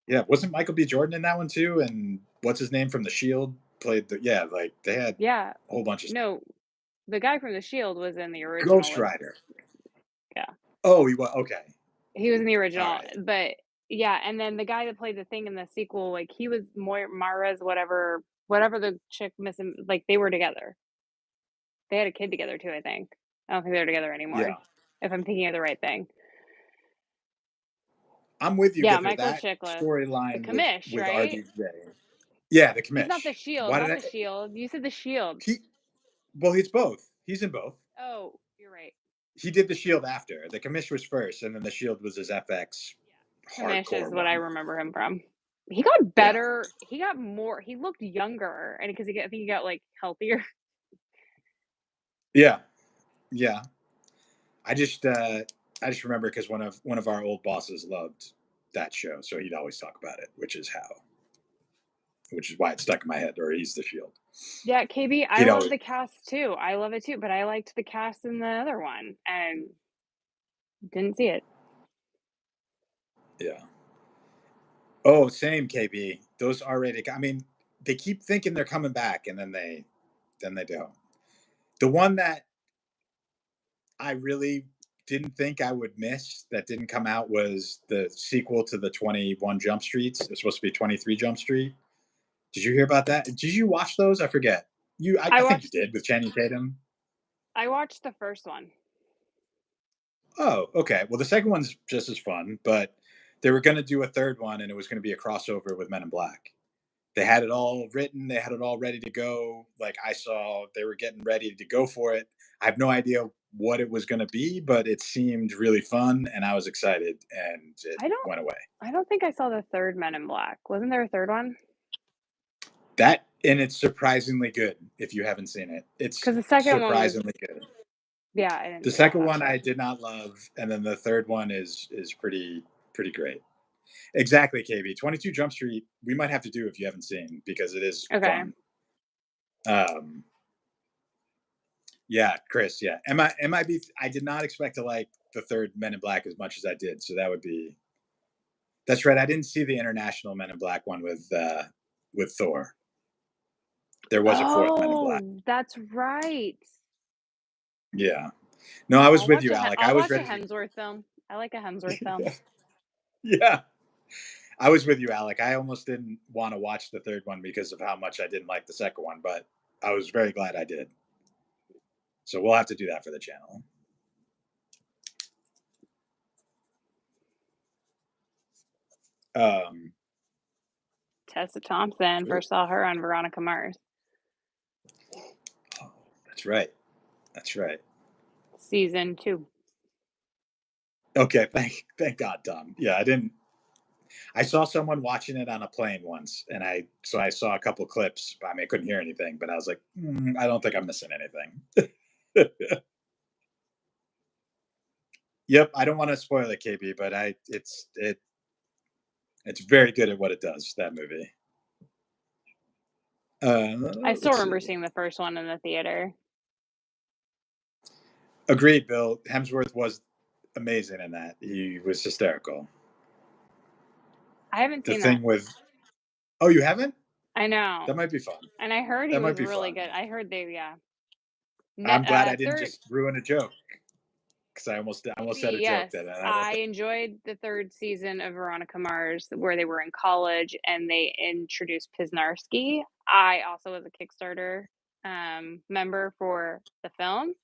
[SPEAKER 2] Yeah, wasn't Michael B. Jordan in that one too? And what's his name from The Shield played the. Yeah, like they had
[SPEAKER 1] Yeah.
[SPEAKER 2] a whole bunch of
[SPEAKER 1] No, the guy from The Shield was in the original
[SPEAKER 2] Ghost
[SPEAKER 1] with
[SPEAKER 2] Rider.
[SPEAKER 1] yeah,
[SPEAKER 2] Oh, he was okay.
[SPEAKER 1] he was in the
[SPEAKER 2] All
[SPEAKER 1] original,
[SPEAKER 2] right.
[SPEAKER 1] but yeah, and then the guy that played the Thing in the sequel, like, he was Mara's whatever the chick missing like, they were together. They had a kid together too, I think. I don't think they're together anymore,
[SPEAKER 2] Yeah,
[SPEAKER 1] if I'm thinking of the right thing.
[SPEAKER 2] I'm with you,
[SPEAKER 1] Yeah,
[SPEAKER 2] Gifford.
[SPEAKER 1] Michael
[SPEAKER 2] That
[SPEAKER 1] Chiklis. The
[SPEAKER 2] storyline with
[SPEAKER 1] commish, right?
[SPEAKER 2] RDJ. Yeah, the
[SPEAKER 1] He's not the
[SPEAKER 2] commish.
[SPEAKER 1] Shield,
[SPEAKER 2] Why did
[SPEAKER 1] not
[SPEAKER 2] I?
[SPEAKER 1] the Shield. You said the Shield.
[SPEAKER 2] He well, he's both. He's in both.
[SPEAKER 1] Oh, you're right.
[SPEAKER 2] He did the Shield after. The commish was first, and then the Shield was his FX
[SPEAKER 1] Yeah. Commish is
[SPEAKER 2] hardcore
[SPEAKER 1] what I
[SPEAKER 2] one.
[SPEAKER 1] remember him from. He got
[SPEAKER 2] Yeah,
[SPEAKER 1] better. He got more. He looked younger, and because I think he got like healthier.
[SPEAKER 2] yeah, yeah. I just uh I just remember because one of our old bosses loved that show, so he'd always talk about it, which is why it stuck in my head. Or he's the Shield.
[SPEAKER 1] Yeah, KB, I
[SPEAKER 2] He'd
[SPEAKER 1] love
[SPEAKER 2] always
[SPEAKER 1] the cast too. I love it too, but I liked the cast in the other one and didn't see it.
[SPEAKER 2] yeah. Oh, same KB. Those R-rated. I mean, they keep thinking they're coming back, and then they don't. The one that I really didn't think I would miss that didn't come out was the sequel to the 21 Jump Streets. It's supposed to be 23 Jump Street. Did you hear about that? Did you watch those? I forget.
[SPEAKER 1] I
[SPEAKER 2] I think you
[SPEAKER 1] watched
[SPEAKER 2] did with Channing Tatum.
[SPEAKER 1] I watched the first one.
[SPEAKER 2] Oh, okay. Well, the second one's just as fun, but they were going to do a third one, and it was going to be a crossover with Men in Black. They had it all written, they had it all ready to go. Like I saw they were getting ready to go for it. I have no idea what it was going to be, but it seemed really fun and I was excited and it
[SPEAKER 1] I don't
[SPEAKER 2] went away.
[SPEAKER 1] I don't think I saw the 3rd Men in Black. Wasn't there a 3rd one?
[SPEAKER 2] That and it's surprisingly good if you haven't seen it. It's
[SPEAKER 1] Because the 2nd one was
[SPEAKER 2] surprisingly good.
[SPEAKER 1] yeah, I didn't
[SPEAKER 2] The
[SPEAKER 1] see that
[SPEAKER 2] second
[SPEAKER 1] one.
[SPEAKER 2] one I did not love and then the third one is pretty great. Exactly, KB. 22 Jump Street, we might have to do if you haven't seen because it is
[SPEAKER 1] Okay.
[SPEAKER 2] fun. Um Yeah, Chris. Yeah, MIB. I did not expect to like the third Men in Black as much as I did. So that would be. That's right. I didn't see the international Men in Black one with Thor. There was a fourth Men in Black.
[SPEAKER 1] Oh, that's right.
[SPEAKER 2] Yeah. No, I was
[SPEAKER 1] I'll
[SPEAKER 2] with
[SPEAKER 1] watch
[SPEAKER 2] you,
[SPEAKER 1] a
[SPEAKER 2] Alec. I
[SPEAKER 1] I'll
[SPEAKER 2] was
[SPEAKER 1] watch a
[SPEAKER 2] ready
[SPEAKER 1] Hemsworth film. I like a Hemsworth film.
[SPEAKER 2] to. Yeah. I was with you, Alec. I almost didn't want to watch the third one because of how much I didn't like the second one, but I was very glad I did. So we'll have to do that for the channel. Um,
[SPEAKER 1] Tessa Thompson,
[SPEAKER 2] oh,
[SPEAKER 1] first saw her on Veronica Mars.
[SPEAKER 2] that's right. That's right.
[SPEAKER 1] Season 2.
[SPEAKER 2] Okay, thank God, Tom. Yeah, I didn't. I saw someone watching it on a plane once, and I saw a couple clips. I mean, I couldn't hear anything, but I was like, I don't think I'm missing anything. Yep, I don't want to spoil it, KB, but it's very good at what it does. That movie.
[SPEAKER 1] I still
[SPEAKER 2] Let's
[SPEAKER 1] remember
[SPEAKER 2] see.
[SPEAKER 1] seeing the first one in the theater.
[SPEAKER 2] Agreed, Bill. Hemsworth was amazing in that. He was hysterical.
[SPEAKER 1] I haven't
[SPEAKER 2] The
[SPEAKER 1] seen that.
[SPEAKER 2] thing with oh, you haven't?
[SPEAKER 1] I know,
[SPEAKER 2] That might be fun.
[SPEAKER 1] and I heard he
[SPEAKER 2] That might
[SPEAKER 1] was
[SPEAKER 2] be
[SPEAKER 1] really
[SPEAKER 2] fun.
[SPEAKER 1] good. I heard they yeah.
[SPEAKER 2] I'm glad I didn't
[SPEAKER 1] Third
[SPEAKER 2] just ruin a joke because I almost said
[SPEAKER 1] maybe,
[SPEAKER 2] a joke
[SPEAKER 1] yes.
[SPEAKER 2] that I don't
[SPEAKER 1] I
[SPEAKER 2] think.
[SPEAKER 1] enjoyed the 3rd season of Veronica Mars where they were in college and they introduced Pisnarski. I also was a Kickstarter, member for the film.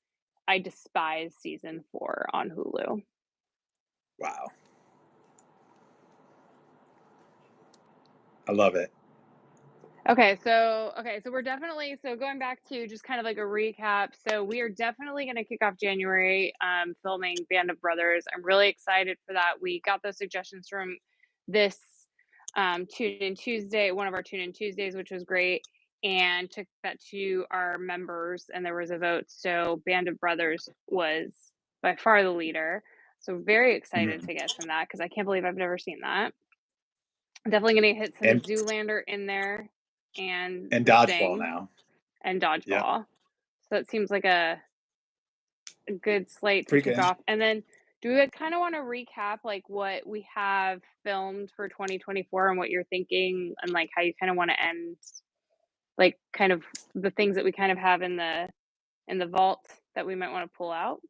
[SPEAKER 1] I despise season 4 on Hulu.
[SPEAKER 2] Wow, I love it.
[SPEAKER 1] Okay, so we're definitely so going back to just kind of like a recap. So we are definitely going to kick off January filming Band of Brothers. I'm really excited for that. We got those suggestions from this Tune In Tuesday, one of our Tune In Tuesdays, which was great, and took that to our members, and there was a vote. So Band of Brothers was by far the leader. So very excited
[SPEAKER 2] Mhm.
[SPEAKER 1] to get some of that because I can't believe I've never seen that. Definitely gonna hit some
[SPEAKER 2] And
[SPEAKER 1] Zoolander in there and
[SPEAKER 2] and
[SPEAKER 1] The
[SPEAKER 2] dodgeball
[SPEAKER 1] Thing
[SPEAKER 2] now.
[SPEAKER 1] and
[SPEAKER 2] Yep,
[SPEAKER 1] Dodgeball. So it seems like a good slate to
[SPEAKER 2] pretty
[SPEAKER 1] kick
[SPEAKER 2] good.
[SPEAKER 1] off. And then do we kind of want to recap like what we have filmed for 2024 and what you're thinking and like how you kind of want to end like kind of the things that we kind of have in the vault that we might want to pull out?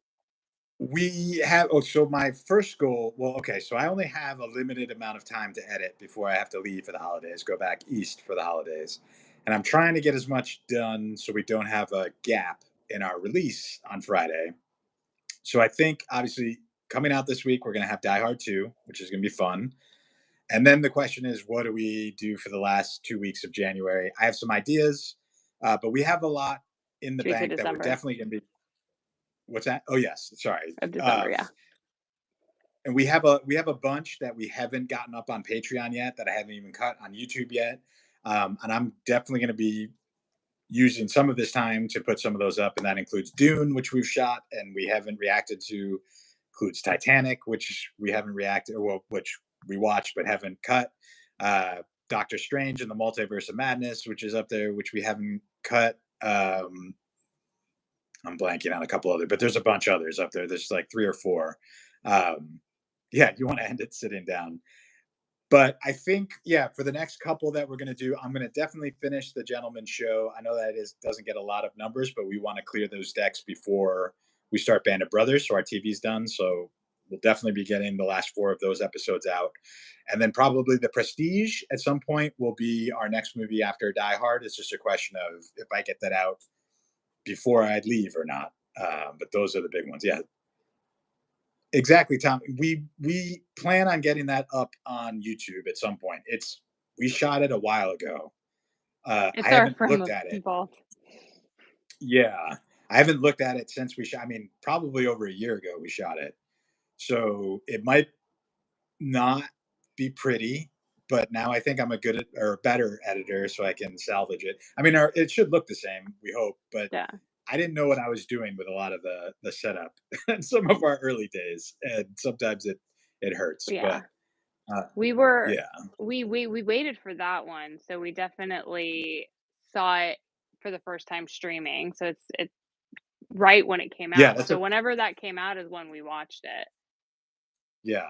[SPEAKER 2] We have so my first goal. Well, okay, so I only have a limited amount of time to edit before I have to leave for the holidays. Go back east for the holidays, and I'm trying to get as much done so we don't have a gap in our release on Friday. So I think obviously coming out this week we're going to have Die Hard 2, which is going to be fun. And then the question is, what do we do for the last 2 weeks of January? I have some ideas, but we have a lot in the
[SPEAKER 1] Should we say
[SPEAKER 2] bank that we're
[SPEAKER 1] December
[SPEAKER 2] definitely going to be. What's that? Oh yes, sorry.
[SPEAKER 1] of December, yeah.
[SPEAKER 2] And we have a bunch that we haven't gotten up on Patreon yet that I haven't even cut on YouTube yet. And I'm definitely going to be using some of this time to put some of those up, and that includes Dune, which we've shot and we haven't reacted to, includes Titanic, which we haven't reacted, well, which we watched but haven't cut. Uh, Doctor Strange and the Multiverse of Madness, which is up there, which we haven't cut. I'm blanking on a couple other, but there's a bunch others up there. There's like three or four. Um, yeah, you want to end it sitting down. But I think, yeah, for the next couple that we're going to do, I'm going to definitely finish the Gentleman Show. I know that is doesn't get a lot of numbers, but we want to clear those decks before we start Band of Brothers, so our TV's done. So we'll definitely be getting the last four of those episodes out, and then probably the Prestige at some point will be our next movie after Die Hard. It's just a question of if I get that out before I'd leave or not. But those are the big ones. Yeah, exactly, Tom. We plan on getting that up on YouTube at some point. We shot it a while ago. I
[SPEAKER 1] It's our
[SPEAKER 2] haven't
[SPEAKER 1] from
[SPEAKER 2] looked
[SPEAKER 1] the
[SPEAKER 2] at it.
[SPEAKER 1] vault.
[SPEAKER 2] Yeah, I haven't looked at it since we shot. I mean, probably over a year ago we shot it. So it might not be pretty, but now I think I'm a good or better editor, so I can salvage it. I mean, it should look the same. We hope, but
[SPEAKER 1] Yeah.
[SPEAKER 2] I didn't know what I was doing with a lot of the setup in some of our early days, and sometimes it hurts.
[SPEAKER 1] Yeah.
[SPEAKER 2] But uh,
[SPEAKER 1] We were
[SPEAKER 2] yeah,
[SPEAKER 1] we waited for that one, so we definitely saw it for the first time streaming. So it's right when it came
[SPEAKER 2] yeah,
[SPEAKER 1] out.
[SPEAKER 2] that's
[SPEAKER 1] So
[SPEAKER 2] a
[SPEAKER 1] whenever that came out is when we watched it.
[SPEAKER 2] yeah,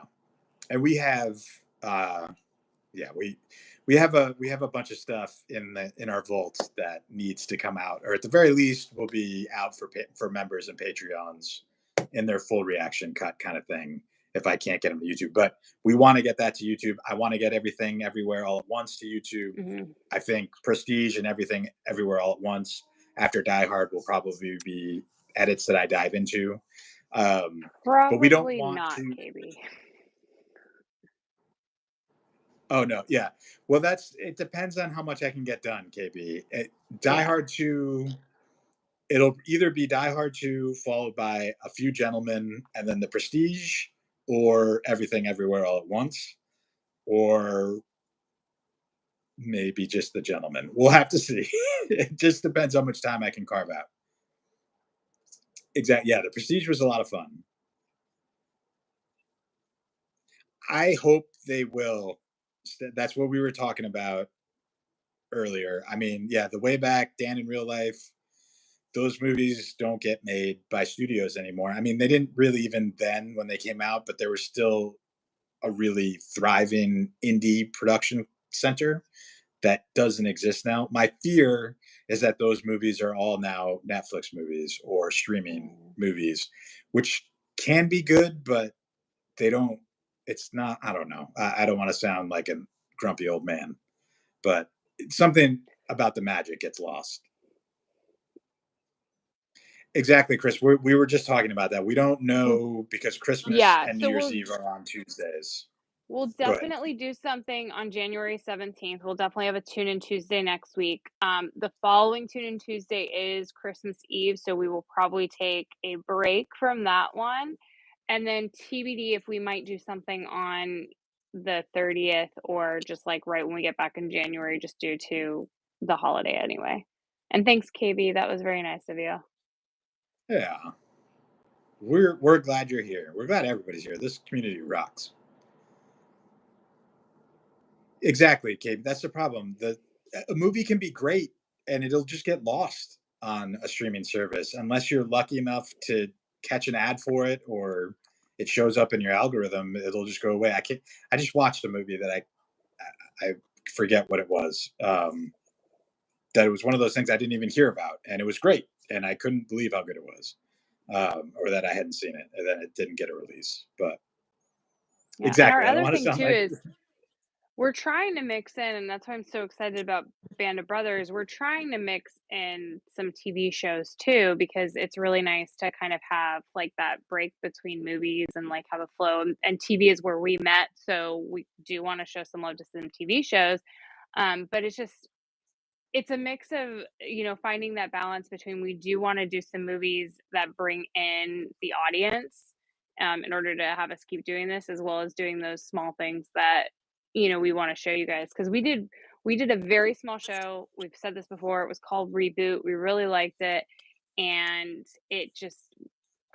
[SPEAKER 2] and we have uh, Yeah, we have a bunch of stuff in our vaults that needs to come out, or at the very least, will be out for members and Patreons in their full reaction cut kind of thing. If I can't get them to YouTube, but we want to get that to YouTube. I want to get everything everywhere all at once to YouTube.
[SPEAKER 1] Mhm.
[SPEAKER 2] I think Prestige and everything everywhere all at once after Die Hard will probably be edits that I dive into. But we don't
[SPEAKER 1] Probably
[SPEAKER 2] want
[SPEAKER 1] not,
[SPEAKER 2] to.
[SPEAKER 1] KB.
[SPEAKER 2] Oh no, yeah. Well, that's it. Depends on how much I can get done, KB. Die
[SPEAKER 1] Yeah.
[SPEAKER 2] Hard 2. It'll either be Die Hard 2 followed by A Few Gentlemen and then The Prestige, or Everything Everywhere All at Once, or maybe just The Gentleman. We'll have to see. It just depends how much time I can carve out. Exactly. Yeah, The Prestige was a lot of fun. I hope they will. That's what we were talking about earlier. I mean, yeah, the way back, Dan in Real Life, those movies don't get made by studios anymore. I mean, they didn't really even then when they came out, but there was still a really thriving indie production center that doesn't exist now. My fear is that those movies are all now Netflix movies or streaming
[SPEAKER 1] Mm.
[SPEAKER 2] movies, which can be good, but they don't. It's not. I don't know. I don't want to sound like a grumpy old man, but something about the magic gets lost. Exactly, Chris. We were just talking about that. We don't
[SPEAKER 1] Well,
[SPEAKER 2] know because Christmas
[SPEAKER 1] yeah,
[SPEAKER 2] and New
[SPEAKER 1] so
[SPEAKER 2] Year's
[SPEAKER 1] we'll
[SPEAKER 2] Eve are on Tuesdays.
[SPEAKER 1] we'll
[SPEAKER 2] Go ahead.
[SPEAKER 1] definitely do something on January 17th. We'll definitely have a Tune In Tuesday next week. The following Tune In Tuesday is Christmas Eve, so we will probably take a break from that one. And then TBD if we might do something on the 30th or just like right when we get back in January, just due to the holiday anyway. And thanks, KB. That was very nice of you.
[SPEAKER 2] Yeah, we're glad you're here. We're glad everybody's here. This community rocks. Exactly, Kate. That's the problem. A movie can be great and it'll just get lost on a streaming service unless you're lucky enough to catch an ad for it or it shows up in your algorithm. It'll just go away. I can't. I just watched a movie that I forget what it was. That it was one of those things I didn't even hear about, and it was great, and I couldn't believe how good it was, or that I hadn't seen it, and then it didn't get a release. But
[SPEAKER 1] Yeah. And our
[SPEAKER 2] exactly, I don't
[SPEAKER 1] other
[SPEAKER 2] want to
[SPEAKER 1] thing
[SPEAKER 2] sound
[SPEAKER 1] too
[SPEAKER 2] like
[SPEAKER 1] is we're trying to mix in, and that's why I'm so excited about Band of Brothers. We're trying to mix in some TV shows too, because it's really nice to kind of have like that break between movies and like have a flow. And TV is where we met, so we do want to show some love to some TV shows. But it's a mix of, finding that balance between we do wanna do some movies that bring in the audience, in order to have us keep doing this, as well as doing those small things that, we wanna show you guys. Because we did a very small show, we've said this before, it was called Reboot, we really liked it, and it just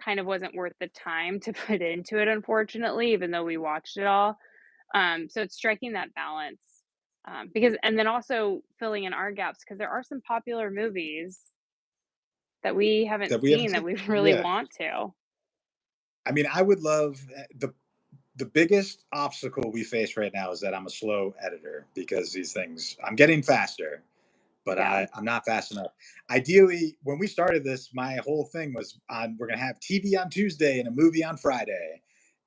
[SPEAKER 1] kind of wasn't worth the time to put into it, unfortunately, even though we watched it all. So it's striking that balance, because and then also filling in our gaps because there are some popular movies that we haven't
[SPEAKER 2] that we haven't
[SPEAKER 1] seen that
[SPEAKER 2] seen.
[SPEAKER 1] we really
[SPEAKER 2] Yeah,
[SPEAKER 1] want to.
[SPEAKER 2] I mean, I would love the biggest obstacle we face right now is that I'm a slow editor because these things I'm getting faster, but
[SPEAKER 1] Yeah,
[SPEAKER 2] I'm not fast enough. Ideally, when we started this, my whole thing was on we're gonna have TV on Tuesday and a movie on Friday.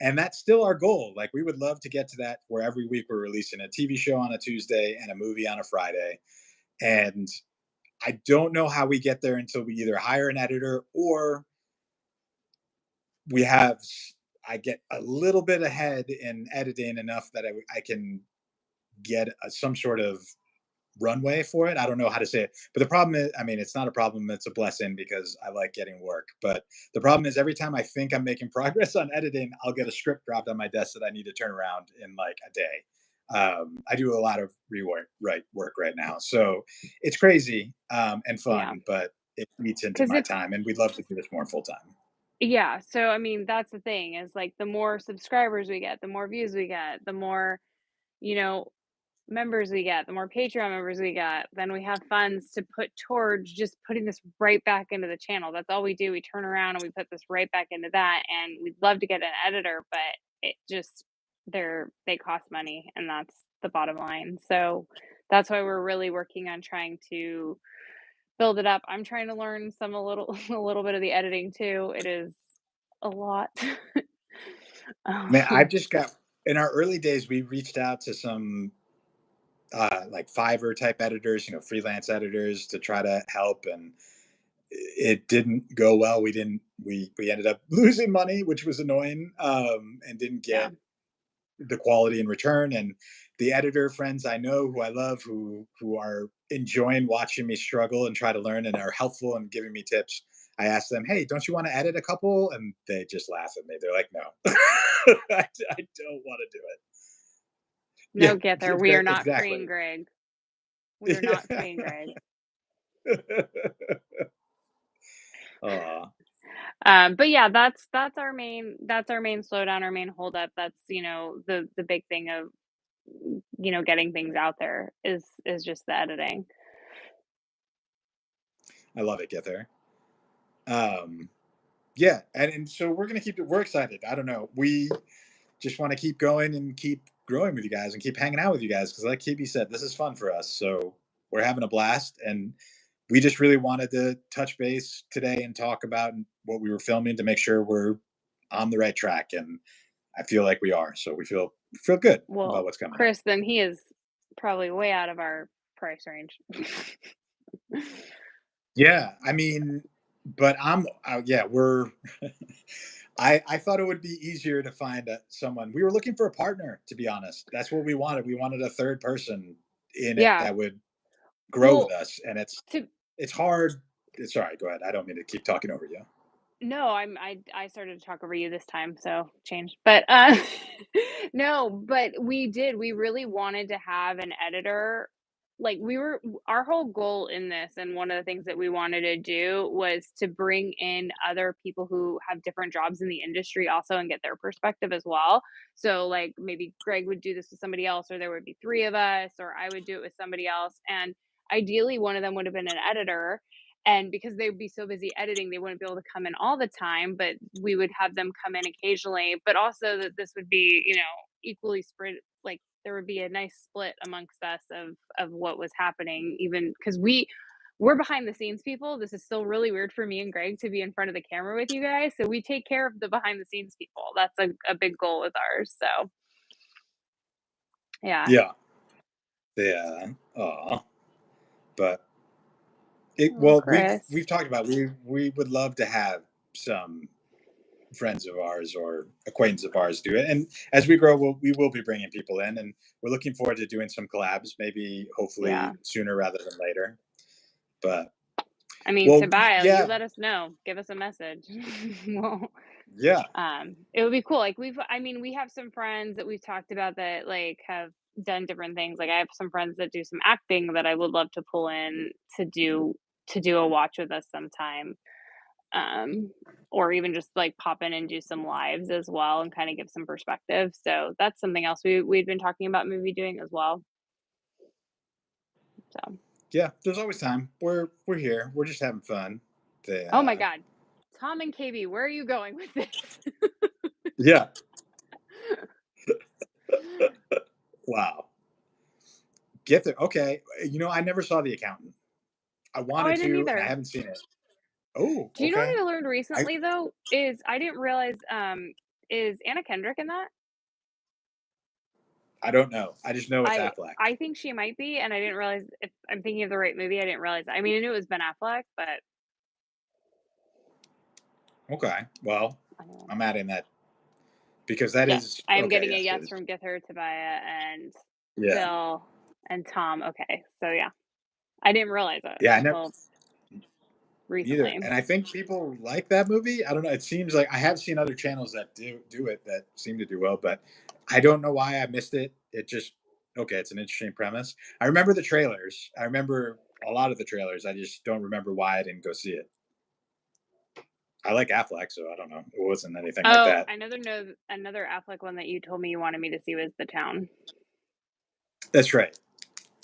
[SPEAKER 2] And that's still our goal. Like we would love to get to that where every week we're releasing a TV show on a Tuesday and a movie on a Friday. And I don't know how we get there until we either hire an editor or we have I get a little bit ahead in editing enough that I can get some sort of runway for it. I don't know how to say it. But the problem is, I mean, it's not a problem. It's a blessing because I like getting work. But the problem is, every time I think I'm making progress on editing, I'll get a script dropped on my desk that I need to turn around in like a day. I do a lot of work right now. So it's crazy and
[SPEAKER 1] yeah,
[SPEAKER 2] fun, but it eats into
[SPEAKER 1] because
[SPEAKER 2] my
[SPEAKER 1] it's
[SPEAKER 2] time. And we'd love to do this more full time.
[SPEAKER 1] yeah. So I mean, that's the thing is like the more subscribers we get, the more views we get, the more you know members we get, the more Patreon members we get, then we have funds to put towards just putting this right back into the channel. That's all we do. We turn around and we put this right back into that. And we'd love to get an editor, but it just they cost money, and that's the bottom line. So that's why we're really working on trying to build it up. I'm trying to learn some a little a little bit of the editing too. It is a lot.
[SPEAKER 2] Man, I've
[SPEAKER 1] Um,
[SPEAKER 2] just got in our early days, we reached out to some like Fiverr type editors, freelance editors to try to help, and it didn't go well. We ended up losing money, which was annoying, and didn't
[SPEAKER 1] yeah.
[SPEAKER 2] get the quality in return. And the editor friends I know who I love, who are enjoying watching me struggle and try to learn and are helpful and giving me tips. I asked them, "Hey, don't you want to edit a couple?" And they just laugh at me. They're like, "No, I don't want to do it."
[SPEAKER 1] No,
[SPEAKER 2] Yeah,
[SPEAKER 1] get there. We are not freeing
[SPEAKER 2] exactly.
[SPEAKER 1] Greg. We are not
[SPEAKER 2] Yeah.
[SPEAKER 1] freeing Greg.
[SPEAKER 2] Aw,
[SPEAKER 1] But yeah, that's our main slowdown, our main holdup. That's, the big thing of, getting things out there is just the editing.
[SPEAKER 2] I love it. Get there. Um, yeah, and so we're gonna keep it. We're excited. I don't know. We just want to keep going and keep growing with you guys and keep hanging out with you guys because, like KB said, this is fun for us. So we're having a blast, and we just really wanted to touch base today and talk about what we were filming to make sure we're on the right track. And I feel like we are. So we feel good about
[SPEAKER 1] Well,
[SPEAKER 2] what's coming up.
[SPEAKER 1] Chris, then he is probably way out of our price range.
[SPEAKER 2] Yeah, I mean, but yeah, we're. I thought it would be easier to find someone. We were looking for a partner, to be honest. That's what we wanted. We wanted a third person in it
[SPEAKER 1] Yeah.
[SPEAKER 2] that would grow with
[SPEAKER 1] Well,
[SPEAKER 2] us, and
[SPEAKER 1] to
[SPEAKER 2] it's hard. Sorry, go ahead. I don't mean to keep talking over you.
[SPEAKER 1] No, I started to talk over you this time, so changed. But, no, but we really wanted to have an editor. Like, our whole goal in this, and one of the things that we wanted to do was to bring in other people who have different jobs in the industry also and get their perspective as well. So, like, maybe Greg would do this with somebody else, or there would be 3 of us, or I would do it with somebody else, and ideally, one of them would have been an editor, and because they'd be so busy editing, they wouldn't be able to come in all the time, but we would have them come in occasionally, but also that this would be, equally spread, like, there would be a nice split amongst us of what was happening, even because we're behind the scenes people. This is still really weird for me and Greg to be in front of the camera with you guys, so we take care of the behind the scenes people. That's a big goal with ours, so, yeah.
[SPEAKER 2] Yeah, yeah. Aw. But
[SPEAKER 1] Oh,
[SPEAKER 2] well,
[SPEAKER 1] Chris.
[SPEAKER 2] we've talked about we would love to have some friends of ours or acquaintances of ours do it. And as we grow, we will be bringing people in, and we're looking forward to doing some collabs, maybe
[SPEAKER 1] Yeah.
[SPEAKER 2] hopefully sooner rather than later. But
[SPEAKER 1] I mean,
[SPEAKER 2] well,
[SPEAKER 1] Tobiah, you
[SPEAKER 2] yeah,
[SPEAKER 1] let us know. Give us a message. Well,
[SPEAKER 2] yeah,
[SPEAKER 1] it would be cool. Like I mean, we have some friends that we've talked about that like have done different things. Like I have some friends that do some acting that I would love to pull in to do a watch with us sometime. Um, or even just like pop in and do some lives as well and kind of give some perspective. So that's something else we've been talking about maybe doing as well. So,
[SPEAKER 2] yeah. There's always time. We're here. We're just having fun. The
[SPEAKER 1] oh my God, Tom and KB, where are you going with this?
[SPEAKER 2] yeah. Wow. Get there. Okay. I never saw The Accountant. I
[SPEAKER 1] Oh, I
[SPEAKER 2] wanted
[SPEAKER 1] didn't
[SPEAKER 2] to, and I
[SPEAKER 1] either.
[SPEAKER 2] haven't seen it. Oh,
[SPEAKER 1] Do you know
[SPEAKER 2] okay.
[SPEAKER 1] what I learned
[SPEAKER 2] I
[SPEAKER 1] recently though? Is I didn't realize is Anna Kendrick in that?
[SPEAKER 2] I don't know. I just know it's
[SPEAKER 1] I
[SPEAKER 2] Affleck.
[SPEAKER 1] I think she might be, and I didn't realize if I'm thinking of the right movie. I didn't realize that. I mean, I knew it was Ben Affleck, but
[SPEAKER 2] Okay. Well,
[SPEAKER 1] I don't know.
[SPEAKER 2] I'm adding that because that
[SPEAKER 1] Yes,
[SPEAKER 2] is
[SPEAKER 1] I am
[SPEAKER 2] okay.
[SPEAKER 1] getting a
[SPEAKER 2] Yes, it
[SPEAKER 1] yes
[SPEAKER 2] is.
[SPEAKER 1] from Gither, Tobiah, and
[SPEAKER 2] Yeah.
[SPEAKER 1] Bill, and Tom. Okay, so yeah, I didn't realize it
[SPEAKER 2] Yeah, I never
[SPEAKER 1] until
[SPEAKER 2] either.
[SPEAKER 1] recently.
[SPEAKER 2] And I think people like that movie. I don't know. It seems like I have seen other channels that do it that seem to do well, but I don't know why I missed it. It just okay, it's an interesting premise. I remember the trailers. I remember a lot of the trailers. I just don't remember why I didn't go see it. I like Affleck, so I don't know. It wasn't anything like
[SPEAKER 1] Oh,
[SPEAKER 2] that.
[SPEAKER 1] another Affleck one that you told me you wanted me to see was The Town.
[SPEAKER 2] That's right.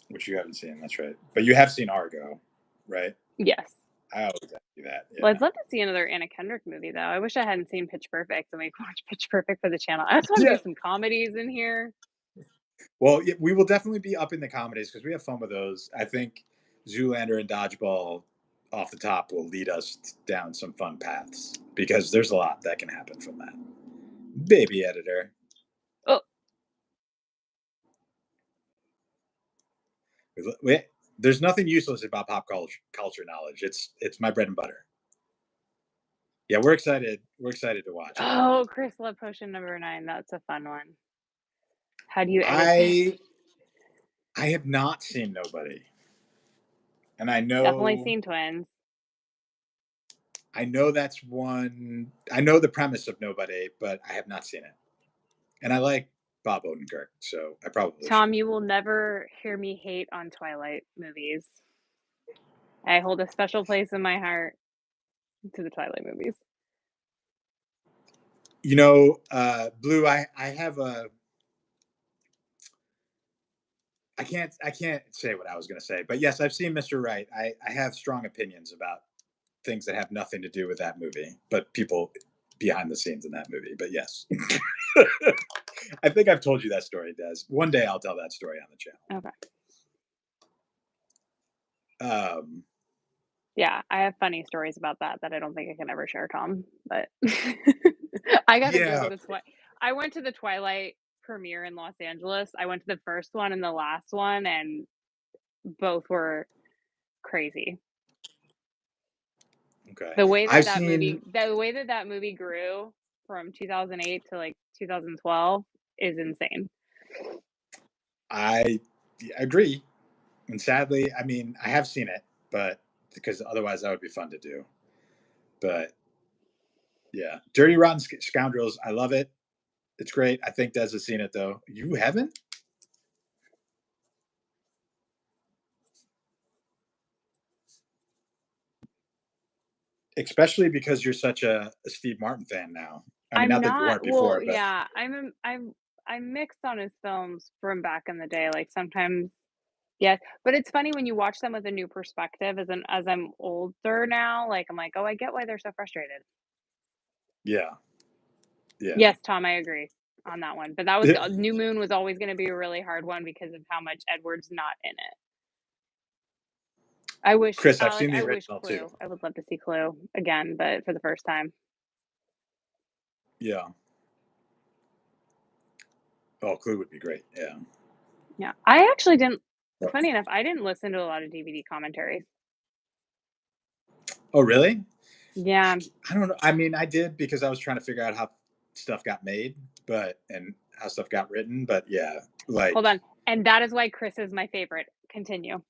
[SPEAKER 2] Which you haven't seen. That's right. But you have seen Argo, right?
[SPEAKER 1] Yes.
[SPEAKER 2] I always ask you that.
[SPEAKER 1] Well, I'd
[SPEAKER 2] Yeah.
[SPEAKER 1] love to see another Anna Kendrick movie, though. I wish I hadn't seen Pitch Perfect, and we could watch Pitch Perfect for the channel. I also wanna do
[SPEAKER 2] Yeah.
[SPEAKER 1] some comedies in here.
[SPEAKER 2] Well, yeah, we will definitely be up in the comedies because we have fun with those. I think Zoolander and Dodgeball off the top will lead us down some fun paths because there's a lot that can happen from that. Baby editor.
[SPEAKER 1] Oh,
[SPEAKER 2] We, there's nothing useless about pop culture knowledge. It's my bread and butter. Yeah, we're excited. We're excited to watch it.
[SPEAKER 1] oh, Chris Love Potion number 9, that's a fun one. How do you edit that?
[SPEAKER 2] I I have not seen Nobody, and
[SPEAKER 1] Definitely seen Twins.
[SPEAKER 2] I know that's one. I know the premise of Nobody, but I have not seen it. And I like Bob Odenkirk, so I probably should.
[SPEAKER 1] Tom, you will never hear me hate on Twilight movies. I hold a special place in my heart to the Twilight movies.
[SPEAKER 2] Blue. I have a. I can't say what I was going to say, but yes, I've seen Mr. Right. I have strong opinions about things that have nothing to do with that movie, but people behind the scenes in that movie. But yes, I think I've told you that story, Des. One day I'll tell that story on the channel.
[SPEAKER 1] Okay.
[SPEAKER 2] Um,
[SPEAKER 1] Yeah, I have funny stories about that that I don't think I can ever share, Tom, but I gotta go to
[SPEAKER 2] yeah,
[SPEAKER 1] the I went to the Twilight premiere in Los Angeles. I went to the first one and the last one, and both were crazy.
[SPEAKER 2] okay.
[SPEAKER 1] The way that
[SPEAKER 2] I've
[SPEAKER 1] that
[SPEAKER 2] seen.
[SPEAKER 1] movie the way that that movie grew from 2008 to, like, 2012 is insane.
[SPEAKER 2] I agree, and sadly, I mean, I have seen it, but because otherwise that would be fun to do. But yeah, Dirty Rotten Scoundrels. I love it. It's great. I think Des has seen it though. You haven't, especially because you're such a Steve Martin fan now. I mean,
[SPEAKER 1] I'm
[SPEAKER 2] not that you
[SPEAKER 1] not
[SPEAKER 2] weren't
[SPEAKER 1] well,
[SPEAKER 2] before, but
[SPEAKER 1] yeah, I'm mixed on his films from back in the day, like, sometimes yes, but it's funny when you watch them with a new perspective as I'm older now, like, I'm like, "Oh, I get why they're so frustrated."
[SPEAKER 2] yeah, yeah,
[SPEAKER 1] Yes, Tom, I agree on that one, but that was New Moon was always gonna be a really hard one because of how much Edward's not in it.
[SPEAKER 2] Chris. I've seen the
[SPEAKER 1] I wish
[SPEAKER 2] original too.
[SPEAKER 1] Clue. I would love to see Clue again, but for the first time.
[SPEAKER 2] Yeah. Oh, Clue would be great. Yeah.
[SPEAKER 1] Yeah. I actually didn't funny enough, I didn't listen to a lot of DVD commentaries.
[SPEAKER 2] Oh, really?
[SPEAKER 1] Yeah.
[SPEAKER 2] I don't know. I mean, I did because I was trying to figure out how stuff got made, but and how stuff got written. But yeah,
[SPEAKER 1] Hold
[SPEAKER 2] like
[SPEAKER 1] on. And that is why Chris is my favorite. Continue.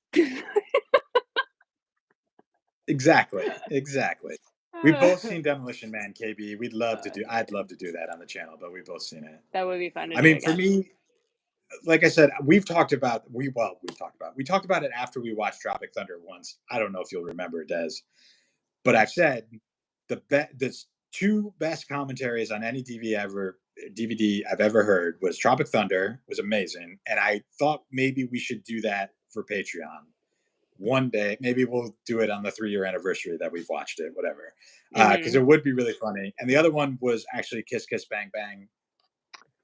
[SPEAKER 2] exactly, exactly. We've both seen Demolition Man, KB. We'd love to do. I'd love to do that on the channel, but we've both seen it.
[SPEAKER 1] That would be fun to
[SPEAKER 2] I
[SPEAKER 1] do
[SPEAKER 2] mean, for
[SPEAKER 1] again.
[SPEAKER 2] me, like I said, we talked about it after we watched Tropic Thunder once. I don't know if you'll remember, Des, but I've said the two best commentaries on any DVD I've ever heard was Tropic Thunder was amazing, and I thought maybe we should do that for Patreon one day. Maybe we'll do it on the 3 year anniversary that we've watched it, whatever, because
[SPEAKER 1] Mhm.
[SPEAKER 2] it would be really funny. And the other one was actually Kiss Kiss Bang Bang.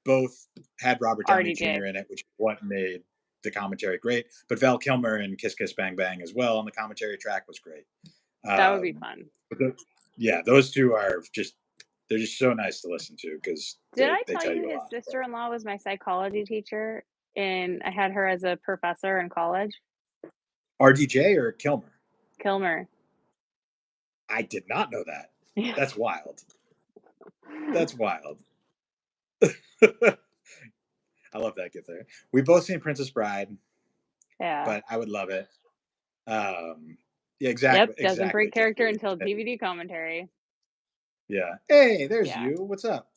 [SPEAKER 2] Both had Robert Downey
[SPEAKER 1] RDJ.
[SPEAKER 2] Jr. in it, which is what made the commentary great. But Val Kilmer and Kiss Kiss Bang Bang as well on the commentary track was great.
[SPEAKER 1] That would be
[SPEAKER 2] Um,
[SPEAKER 1] fun.
[SPEAKER 2] but yeah, those two are just they're just so nice to listen to because
[SPEAKER 1] Did I
[SPEAKER 2] they
[SPEAKER 1] tell
[SPEAKER 2] tell
[SPEAKER 1] you
[SPEAKER 2] you a
[SPEAKER 1] his
[SPEAKER 2] lot. But
[SPEAKER 1] sister-in-law was my psychology teacher and I had her as a professor in college?
[SPEAKER 2] RDJ or Kilmer?
[SPEAKER 1] Kilmer.
[SPEAKER 2] I did not know that.
[SPEAKER 1] Yeah.
[SPEAKER 2] That's wild. That's wild. I love that get there. We've both seen Princess Bride,
[SPEAKER 1] Yeah.
[SPEAKER 2] but I would love it. Yeah,
[SPEAKER 1] Yep,
[SPEAKER 2] exactly,
[SPEAKER 1] doesn't
[SPEAKER 2] exactly,
[SPEAKER 1] break character
[SPEAKER 2] KB.
[SPEAKER 1] until DVD commentary.
[SPEAKER 2] Yeah. Hey, there's
[SPEAKER 1] Yeah.
[SPEAKER 2] you. What's up?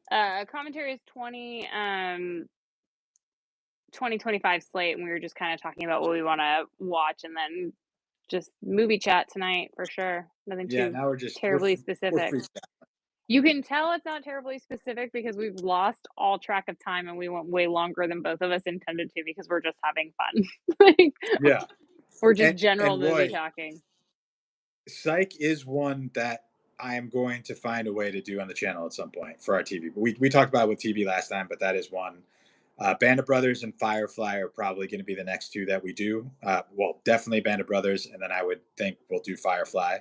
[SPEAKER 1] Commentary is 2025 slate, and we were just kinda talking about what we wanna watch and then just movie chat tonight for sure. Nothing
[SPEAKER 2] Yeah.
[SPEAKER 1] too
[SPEAKER 2] Now we're just
[SPEAKER 1] terribly
[SPEAKER 2] we're
[SPEAKER 1] specific.
[SPEAKER 2] freestyle.
[SPEAKER 1] You can tell it's not terribly specific because we've lost all track of time and we went way longer than both of us intended to because we're just having fun. Like,
[SPEAKER 2] Yeah.
[SPEAKER 1] we're just
[SPEAKER 2] And
[SPEAKER 1] general movie
[SPEAKER 2] Roy,
[SPEAKER 1] talking.
[SPEAKER 2] Psych is one that I am going to find a way to do on the channel at some point for our TV. We talked about it with TV last time, but that is one. Band of Brothers and Firefly are probably going to be the next two that we do. Well, definitely Band of Brothers, and then I would think we'll do Firefly.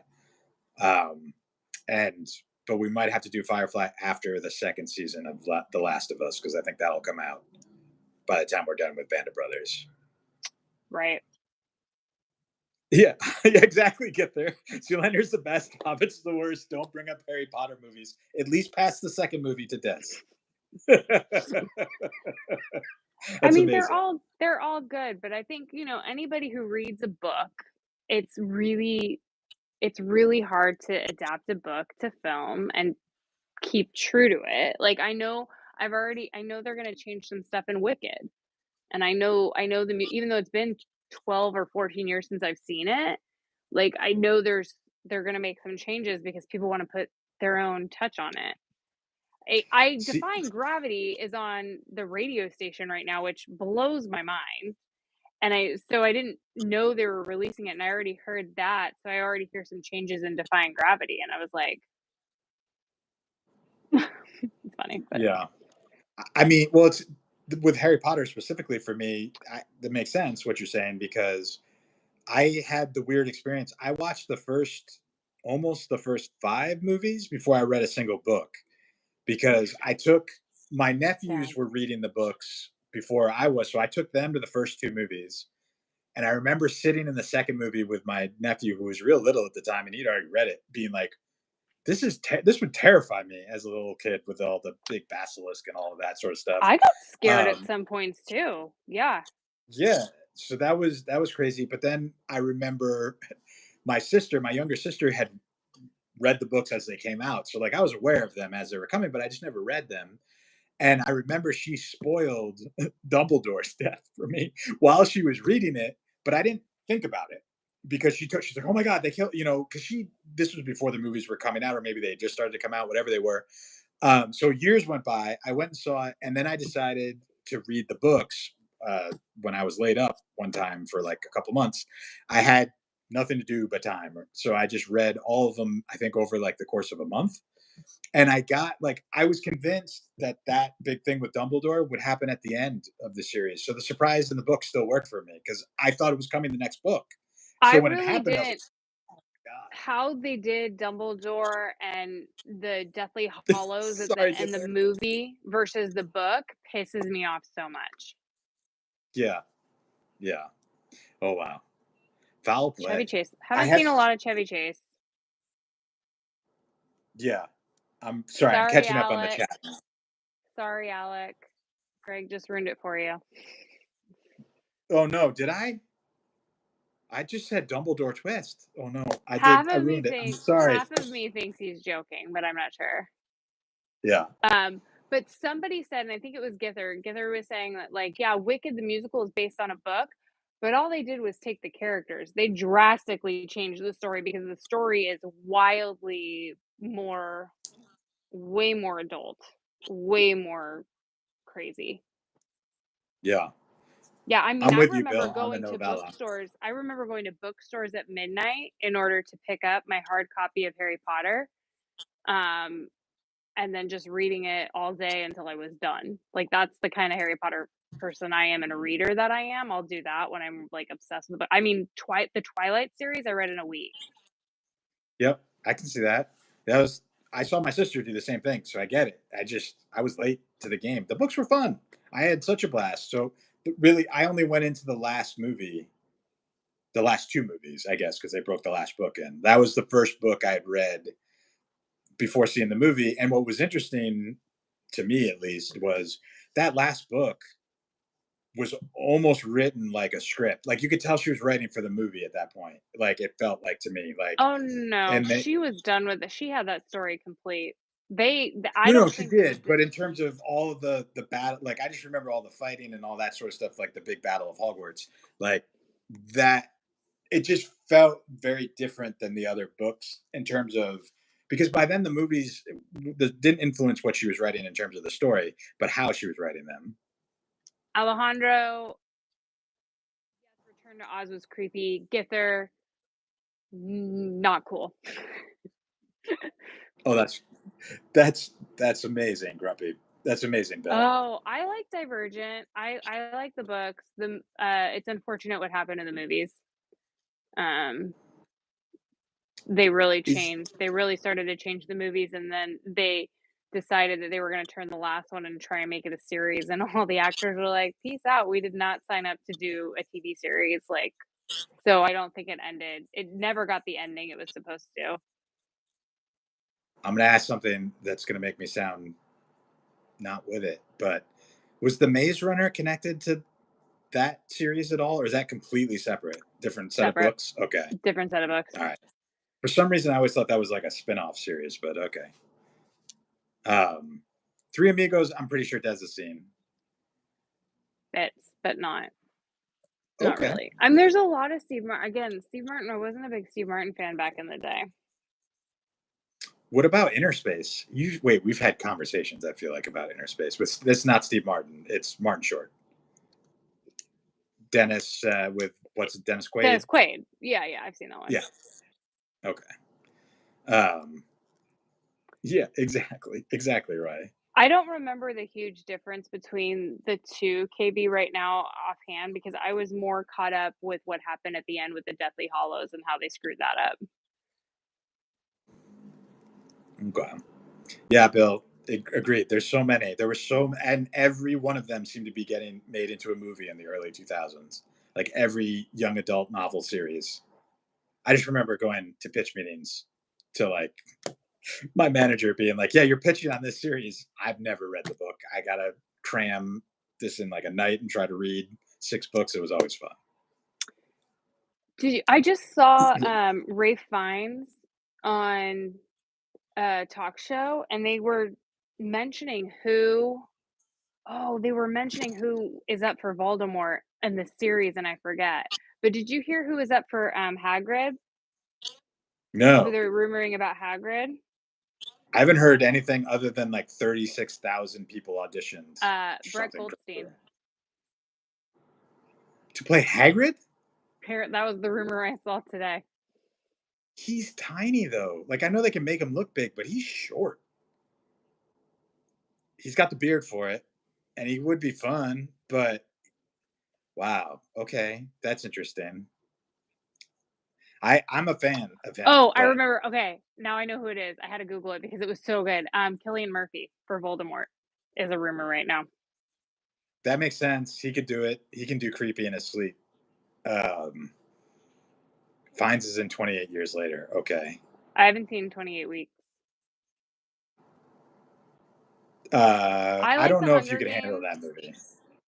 [SPEAKER 2] Um, and but we might have to do Firefly after the second season of The Last of Us because I think that'll come out by the time we're done with Band of Brothers.
[SPEAKER 1] Right.
[SPEAKER 2] Yeah, yeah, exactly. Get there. Zoolander's the best. Hobbit's the worst. Don't bring up Harry Potter movies. At least past the second movie to Des.
[SPEAKER 1] I
[SPEAKER 2] That's
[SPEAKER 1] mean,
[SPEAKER 2] amazing.
[SPEAKER 1] they're all good, but I think, anybody who reads a book, it's really it's really hard to adapt a book to film and keep true to it. Like, I know they're gonna change some stuff in Wicked, and I know even though it's been 12 or 14 years since I've seen it, like, I know they're gonna make some changes because people wanna put their own touch on it. I
[SPEAKER 2] See,
[SPEAKER 1] Defying Gravity is on the radio station right now, which blows my mind, and I didn't know they were releasing it, and I already heard that, so I already hear some changes in Defying Gravity, and I was like, it's funny, but
[SPEAKER 2] yeah. I mean, well, it's with Harry Potter specifically for me. That makes sense what you're saying because I had the weird experience. I watched almost the first five movies before I read a single book because my nephews
[SPEAKER 1] sad.
[SPEAKER 2] were reading the books before I was, so I took them to the first two movies. And I remember sitting in the second movie with my nephew, who was real little at the time, and he'd already read it, being like, this would terrify me as a little kid with all the big basilisk and all of that sort of stuff.
[SPEAKER 1] I got scared at
[SPEAKER 2] Um,
[SPEAKER 1] some points too. Yeah.
[SPEAKER 2] yeah, so that was crazy. But then I remember my younger sister, had read the books as they came out, so like I was aware of them as they were coming, but I just never read them. And I remember she spoiled Dumbledore's death for me while she was reading it, but I didn't think about it because she's like, oh my god, they killed, because this was before the movies were coming out, or maybe they just started to come out, whatever they were. So years went by. I went and saw it, and then I decided to read the books when I was laid up one time for like a couple months. I had nothing to do but time, so I just read all of them. I think over like the course of a month, and I was convinced that that big thing with Dumbledore would happen at the end of the series. So the surprise in the book still worked for me because I thought it was coming the next book.
[SPEAKER 1] I
[SPEAKER 2] So when it
[SPEAKER 1] really
[SPEAKER 2] happened, I was
[SPEAKER 1] didn't.
[SPEAKER 2] like, God.
[SPEAKER 1] How they did Dumbledore and the Deathly Hollows at
[SPEAKER 2] Sorry,
[SPEAKER 1] in
[SPEAKER 2] get
[SPEAKER 1] the
[SPEAKER 2] there.
[SPEAKER 1] movie versus the book pisses me off so much.
[SPEAKER 2] Yeah, yeah. Oh wow, foul
[SPEAKER 1] Chevy
[SPEAKER 2] play.
[SPEAKER 1] Chase.
[SPEAKER 2] I
[SPEAKER 1] Haven't
[SPEAKER 2] have,
[SPEAKER 1] seen a lot of Chevy Chase.
[SPEAKER 2] yeah. I'm sorry, I'm
[SPEAKER 1] Sorry,
[SPEAKER 2] catching up on the
[SPEAKER 1] Alec.
[SPEAKER 2] chat.
[SPEAKER 1] Sorry, Alec. Greg just ruined it for you.
[SPEAKER 2] Oh no, did I? I just said Dumbledore twist. Oh no, I did.
[SPEAKER 1] Half
[SPEAKER 2] I
[SPEAKER 1] of me
[SPEAKER 2] ruined it. I'm
[SPEAKER 1] think
[SPEAKER 2] sorry.
[SPEAKER 1] half of me thinks he's joking, but I'm not sure.
[SPEAKER 2] Yeah.
[SPEAKER 1] But somebody said, and I think it was Gither. Gither was saying that, like, yeah, Wicked the musical is based on a book, but all they did was take the characters. They drastically changed the story because the story is wildly more, way more adult, way more crazy.
[SPEAKER 2] Yeah.
[SPEAKER 1] Yeah, I mean,
[SPEAKER 2] I'm with you, Bill, on the novella.
[SPEAKER 1] I remember going to bookstores at midnight in order to pick up my hard copy of Harry Potter. Um, and then just reading it all day until I was done. Like, that's the kind of Harry Potter person I am and a reader that I am. I'll do that when I'm, like, obsessed with the book. I mean, the Twilight series I read in a week.
[SPEAKER 2] Yep, I can see that. That was I saw my sister do the same thing, so I get it. I was late to the game. The books were fun. I had such a blast. So really, I only went into the last two movies, I guess, because they broke the last book in. That was the first book I had read before seeing the movie. And what was interesting to me, at least, was that last book was almost written like a script. Like you could tell she was writing for the movie at that point. Like it felt like to me, like
[SPEAKER 1] Oh, no,
[SPEAKER 2] and they
[SPEAKER 1] she was done with it. She had that story complete. I
[SPEAKER 2] No, no,
[SPEAKER 1] don't
[SPEAKER 2] she
[SPEAKER 1] think the
[SPEAKER 2] did. But in terms of all of the battle, like I just remember all the fighting and all that sort of stuff, like the big battle of Hogwarts, like that. It just felt very different than the other books in terms of because by then the movies didn't influence what she was writing in terms of the story, but how she was writing them.
[SPEAKER 1] Alejandro, yes, Return to Oz was creepy. Gither, Not cool.
[SPEAKER 2] Oh, that's amazing, Grumpy. That's amazing, Bill.
[SPEAKER 1] Oh, I like Divergent. I like the books. It's unfortunate what happened in the movies. Um,
[SPEAKER 2] Is
[SPEAKER 1] they really started to change the movies, and then they decided that they were gonna turn the last one and try and make it a series, and all the actors were like, "Peace out, we did not sign up to do a TV series," like, so I don't think it ended. It never got the ending it was supposed to.
[SPEAKER 2] I'm gonna ask something that's gonna make me sound not with it, but was the Maze Runner connected to that series at all, or is that completely separate? Different set of
[SPEAKER 1] Separate,
[SPEAKER 2] books? Okay.
[SPEAKER 1] different set of books.
[SPEAKER 2] All right. For some reason, I always thought that was like a spin-off series, but okay. Um, Three Amigos, I'm pretty sure does the scene.
[SPEAKER 1] Bits, but not
[SPEAKER 2] Okay.
[SPEAKER 1] really. I mean, there's a lot of Steve Martin again, Steve Martin, I wasn't a big Steve Martin fan back in the day.
[SPEAKER 2] What about Interspace? You wait, we've had conversations, I feel like, about Interspace. But this is not Steve Martin, it's Martin Short. Dennis with what's it, Dennis Quaid?
[SPEAKER 1] Dennis Quaid. Yeah, yeah, I've seen that one.
[SPEAKER 2] Yeah. Okay. Um, yeah, exactly. Exactly right.
[SPEAKER 1] I don't remember the huge difference between the 2 KB right now offhand because I was more caught up with what happened at the end with the Deathly Hollows and how they screwed that up.
[SPEAKER 2] Okay. Yeah, Bill. Agreed. There's so many. There were and every one of them seemed to be getting made into a movie in the early 2000s. Like every young adult novel series. I just remember going to pitch meetings to like my manager being like, "Yeah, you're pitching on this series. I've never read the book. I gotta cram this in like a night and try to read 6 books." It was always fun.
[SPEAKER 1] I just saw, Rafe Fiennes on a talk show, and mentioning who they were mentioning who is up for Voldemort in the series, and I forget. But did you hear who is up for, Hagrid? Who
[SPEAKER 2] No,
[SPEAKER 1] they're rumoring about Hagrid?
[SPEAKER 2] I haven't heard anything other than like 36,000 people auditioned or
[SPEAKER 1] Brett
[SPEAKER 2] something
[SPEAKER 1] Goldstein.
[SPEAKER 2] to play Hagrid.
[SPEAKER 1] That was the rumor I saw today.
[SPEAKER 2] He's tiny though. Like I know they can make him look big, but he's short. He's got the beard for it, and he would be fun. But wow, okay, that's interesting. I'm a fan of him,
[SPEAKER 1] Oh, I
[SPEAKER 2] but
[SPEAKER 1] remember. Okay, now I know who it is. I had to Google it because it was so good. Killian Murphy for Voldemort is a rumor right now.
[SPEAKER 2] that makes sense. He could do it. He can do creepy in his sleep. Um, Finds is in 28 years later. Okay.
[SPEAKER 1] I haven't seen 28 Weeks. I
[SPEAKER 2] I
[SPEAKER 1] like
[SPEAKER 2] don't
[SPEAKER 1] The
[SPEAKER 2] know if you
[SPEAKER 1] Hunger
[SPEAKER 2] could handle
[SPEAKER 1] Games.
[SPEAKER 2] that movie.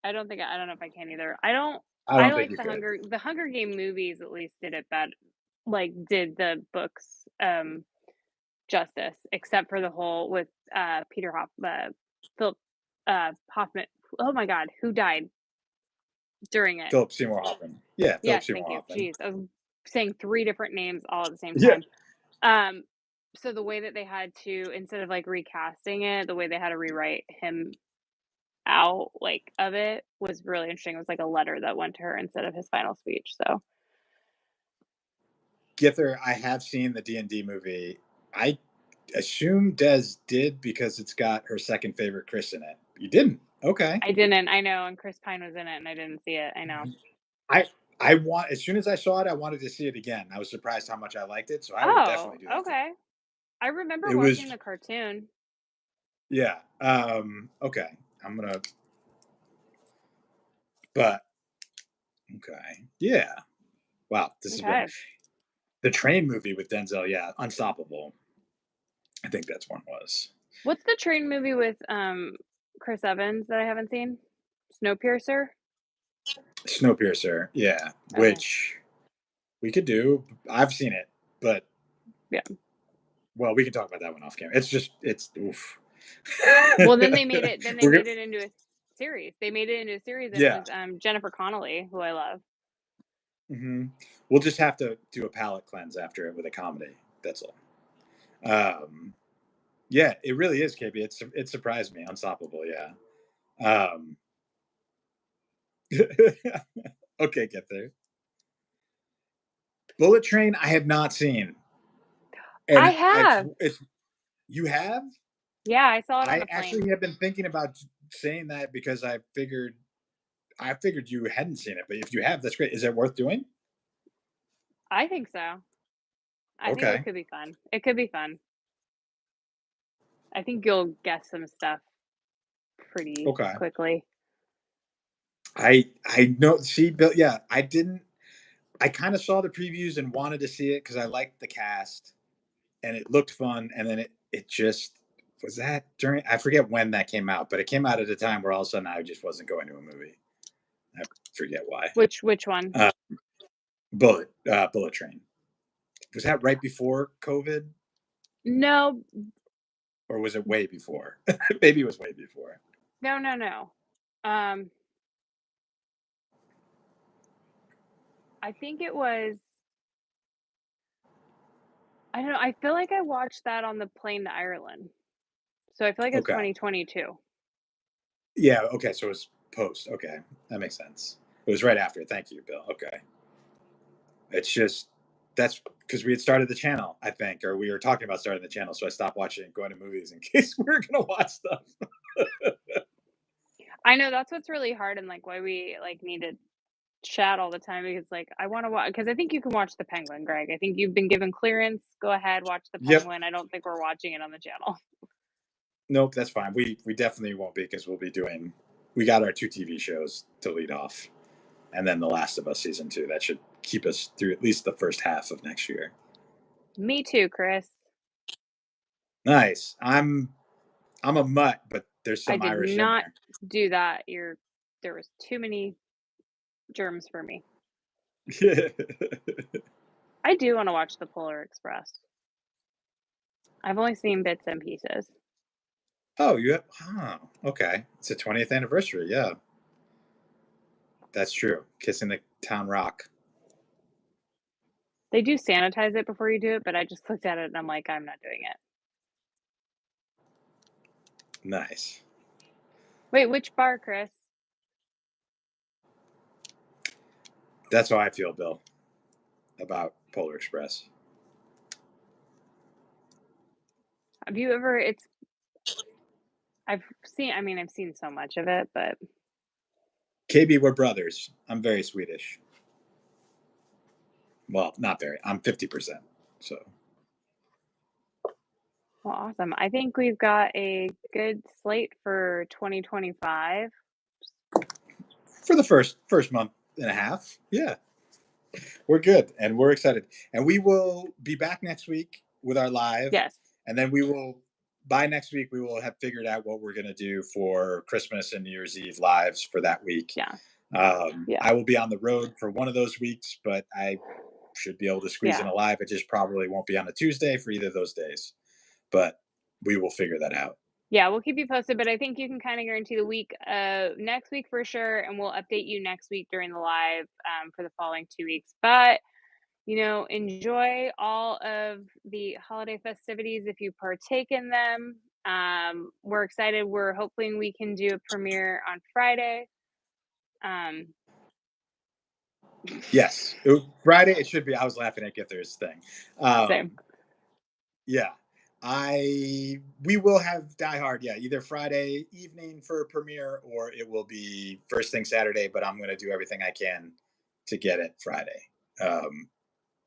[SPEAKER 1] I don't know if I can either.
[SPEAKER 2] I
[SPEAKER 1] I
[SPEAKER 2] don't think
[SPEAKER 1] like
[SPEAKER 2] you could.
[SPEAKER 1] The Hunger Game movies at least did it bad like did the books justice except for the whole with Philip Hoffman. Oh my god, who died during it?
[SPEAKER 2] Philip Seymour Hoffman. Yeah, Philip
[SPEAKER 1] Yes,
[SPEAKER 2] Seymour
[SPEAKER 1] thank you.
[SPEAKER 2] Hoffman.
[SPEAKER 1] Jeez, I was saying 3 different names all at the same
[SPEAKER 2] Yeah.
[SPEAKER 1] time. So the way that they had to instead of, like, recasting it, the way they had to rewrite him out, like, of it was really interesting. It was like a letter that went to her instead of his final speech, so
[SPEAKER 2] Gither, I have seen the D&D movie. I assume Des did because it's got her second favorite Chris in it. You didn't. Okay.
[SPEAKER 1] I didn't I know, and Chris Pine was in it, and I didn't see it, I know.
[SPEAKER 2] I I want as soon as I saw it, I wanted to see it again. I was surprised how much I liked it, so I would
[SPEAKER 1] Oh,
[SPEAKER 2] definitely do that.
[SPEAKER 1] okay. I remember
[SPEAKER 2] It was
[SPEAKER 1] watching the cartoon.
[SPEAKER 2] yeah. Okay. I'm gonna but okay. Yeah. Wow. This has been
[SPEAKER 1] Okay.
[SPEAKER 2] the train movie with Denzel. Yeah. Unstoppable. I think that's one was.
[SPEAKER 1] What's the train movie with, Chris Evans that I haven't seen? Snowpiercer?
[SPEAKER 2] Snowpiercer. Yeah.
[SPEAKER 1] Okay,
[SPEAKER 2] Which we could do. I've seen it, but
[SPEAKER 1] yeah.
[SPEAKER 2] well, we can talk about that one off camera. It's just it's oof.
[SPEAKER 1] Well, then they
[SPEAKER 2] We're
[SPEAKER 1] made it into a series. They made it into a series, and it
[SPEAKER 2] yeah.
[SPEAKER 1] was, Jennifer Connelly, who I love.
[SPEAKER 2] Hmm. We'll just have to do a palate cleanse after it with a comedy. That's all. Um, yeah, it really is, KB. It surprised me. Unstoppable. Yeah. Um, okay, get there. Bullet Train, I have not seen,
[SPEAKER 1] I
[SPEAKER 2] and
[SPEAKER 1] have.
[SPEAKER 2] it's you have.
[SPEAKER 1] Yeah, I saw it on
[SPEAKER 2] I
[SPEAKER 1] the plane.
[SPEAKER 2] actually have been thinking about saying that because I figured you hadn't seen it, but if you have, that's great. Is it worth doing?
[SPEAKER 1] I think so. I think it
[SPEAKER 2] Okay,
[SPEAKER 1] could be fun. It could be fun. I think you'll guess some stuff pretty
[SPEAKER 2] okay.
[SPEAKER 1] quickly.
[SPEAKER 2] I know. See, Bill. Yeah, I didn't. I kind of saw the previews and wanted to see it because I liked the cast and it looked fun. And then it just was that during. I forget when that came out, but it came out at a time where all of a sudden I just wasn't going to a movie. I forget why.
[SPEAKER 1] Which one?
[SPEAKER 2] Uh, Bullet Train. Was that right before COVID,
[SPEAKER 1] No,
[SPEAKER 2] or was it way before? Maybe it was way before.
[SPEAKER 1] no, no, no. Um, I think it was I don't know, I feel like I watched that on the plane to Ireland. So I feel like it's
[SPEAKER 2] Okay.
[SPEAKER 1] 2022.
[SPEAKER 2] Yeah. Okay. So it was post. Okay, that makes sense. It was right after. Thank you, Bill. Okay. It's just that's because we had started the channel, I think, or we were talking about starting the channel. So I stopped watching, going to movies in case we were going to watch stuff.
[SPEAKER 1] I know that's what's really hard and, like, why we, like, need to chat all the time because, like, I wanna watch because I think you can watch The Penguin, Greg. I think you've been given clearance. Go ahead, watch The
[SPEAKER 2] Yep.
[SPEAKER 1] Penguin. I don't think we're watching it on the channel.
[SPEAKER 2] Nope. That's fine. We definitely won't be because we got our two TV shows to lead off, and then The Last of Us season 2. That should keep us through at least the first half of next year.
[SPEAKER 1] Me too, Chris.
[SPEAKER 2] Nice. I'm a mutt, but there's
[SPEAKER 1] I
[SPEAKER 2] some
[SPEAKER 1] did
[SPEAKER 2] Irish in
[SPEAKER 1] not
[SPEAKER 2] there.
[SPEAKER 1] do that. There was too many germs for me. I do wanna watch The Polar Express. I've only seen bits and pieces.
[SPEAKER 2] Oh, you have, oh, okay. It's a 20th anniversary. Yeah, that's true. Kissing the Town Rock.
[SPEAKER 1] They do sanitize it before you do it, but I just looked at it and I'm like, "I'm not doing it."
[SPEAKER 2] Nice.
[SPEAKER 1] Wait, which bar, Chris?
[SPEAKER 2] That's how I feel, Bill, about Polar Express.
[SPEAKER 1] Have you ever it's I've seen so much of it, but
[SPEAKER 2] KB, we're brothers. I'm very Swedish. Well, not very. I'm 50%. So
[SPEAKER 1] well, awesome. I think we've got a good slate for 2025.
[SPEAKER 2] for the first month and a half, yeah, we're good and we're excited. And we will be back next week with our live,
[SPEAKER 1] Yes.
[SPEAKER 2] and then we will by next week we will have figured out what we're going to do for Christmas and New Year's Eve lives for that week.
[SPEAKER 1] Yeah. Yeah.
[SPEAKER 2] I will be on the road for one of those weeks, but I should be able to squeeze in
[SPEAKER 1] Yeah.
[SPEAKER 2] a live. It just probably won't be on a Tuesday for either of those days, but we will figure that out.
[SPEAKER 1] Yeah, we'll keep you posted, but I think you can kinda guarantee the week next week for sure, and we'll update you next week during the live, for the following 2 weeks. But, enjoy all of the holiday festivities if you partake in them. We're excited. We're hoping we can do a premiere on Friday. Um,
[SPEAKER 2] Yes, Friday it should be. I was laughing at Gither's thing.
[SPEAKER 1] same.
[SPEAKER 2] Um, yeah, I we will have Die Hard. Yeah, either Friday evening for a premiere or it will be first thing Saturday. But I'm going to do everything I can to get it Friday. Um,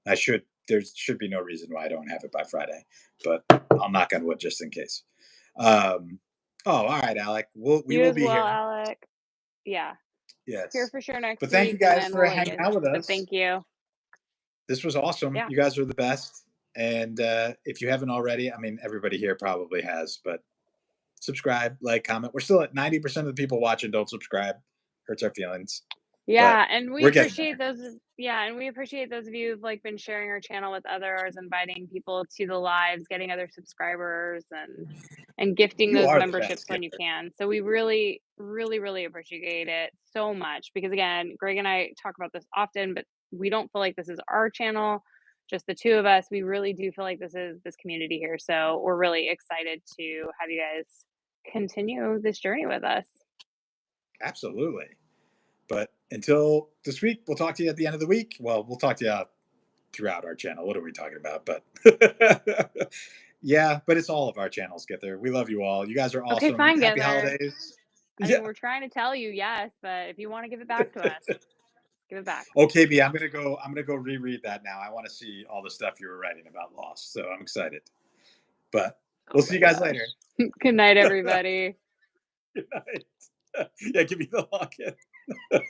[SPEAKER 2] I should. There should be no reason why I don't have it by Friday, but I'll knock on wood just in case. Um, oh, all right, Alec. We
[SPEAKER 1] You
[SPEAKER 2] will
[SPEAKER 1] as
[SPEAKER 2] be
[SPEAKER 1] well,
[SPEAKER 2] here.
[SPEAKER 1] Alec. Yeah, here
[SPEAKER 2] Yes,
[SPEAKER 1] for sure next
[SPEAKER 2] but thank you
[SPEAKER 1] week, and
[SPEAKER 2] guys
[SPEAKER 1] then
[SPEAKER 2] for
[SPEAKER 1] we'll let
[SPEAKER 2] hanging
[SPEAKER 1] you
[SPEAKER 2] out with
[SPEAKER 1] but
[SPEAKER 2] us.
[SPEAKER 1] thank you.
[SPEAKER 2] This was awesome.
[SPEAKER 1] Yeah.
[SPEAKER 2] You guys are the best. And if you haven't already, I mean, everybody here probably has, but subscribe, like, comment. We're still at 90% of the people watching don't subscribe. Hurts our feelings, but
[SPEAKER 1] Yeah, and we
[SPEAKER 2] we're getting
[SPEAKER 1] appreciate
[SPEAKER 2] there.
[SPEAKER 1] those yeah, and we appreciate those of you who've, like, been sharing our channel with others, inviting people to the lives, getting other subscribers, and gifting
[SPEAKER 2] You
[SPEAKER 1] those
[SPEAKER 2] are the
[SPEAKER 1] memberships
[SPEAKER 2] best
[SPEAKER 1] when you
[SPEAKER 2] giver.
[SPEAKER 1] can. So we really, really, really appreciate it so much because, again, Greg and I talk about this often, but we don't feel like this is our channel, just the 2 of us. We really do feel like this is this community here, so we're really excited to have you guys continue this journey with us.
[SPEAKER 2] Absolutely. But until this week, we'll talk to you at the end of the week. Well, we'll talk to you throughout our channel. What are we talking about? But yeah, but it's all of our channels get there. We love you all. You guys are
[SPEAKER 1] Okay,
[SPEAKER 2] awesome.
[SPEAKER 1] fine,
[SPEAKER 2] Happy
[SPEAKER 1] Gether.
[SPEAKER 2] holidays.
[SPEAKER 1] I mean,
[SPEAKER 2] Yeah.
[SPEAKER 1] we're trying to tell you yes, but if you wanna give it back to us, give it back.
[SPEAKER 2] Okay, B, I'm gonna go reread that now. I want to see all the stuff you were writing about Lost. So I'm excited. But we'll
[SPEAKER 1] Oh
[SPEAKER 2] see
[SPEAKER 1] my
[SPEAKER 2] you guys later.
[SPEAKER 1] gosh. Good night, everybody.
[SPEAKER 2] Good night. Yeah, give me the locket.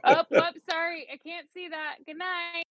[SPEAKER 1] Oh, whoops, sorry, I can't see that. Good night.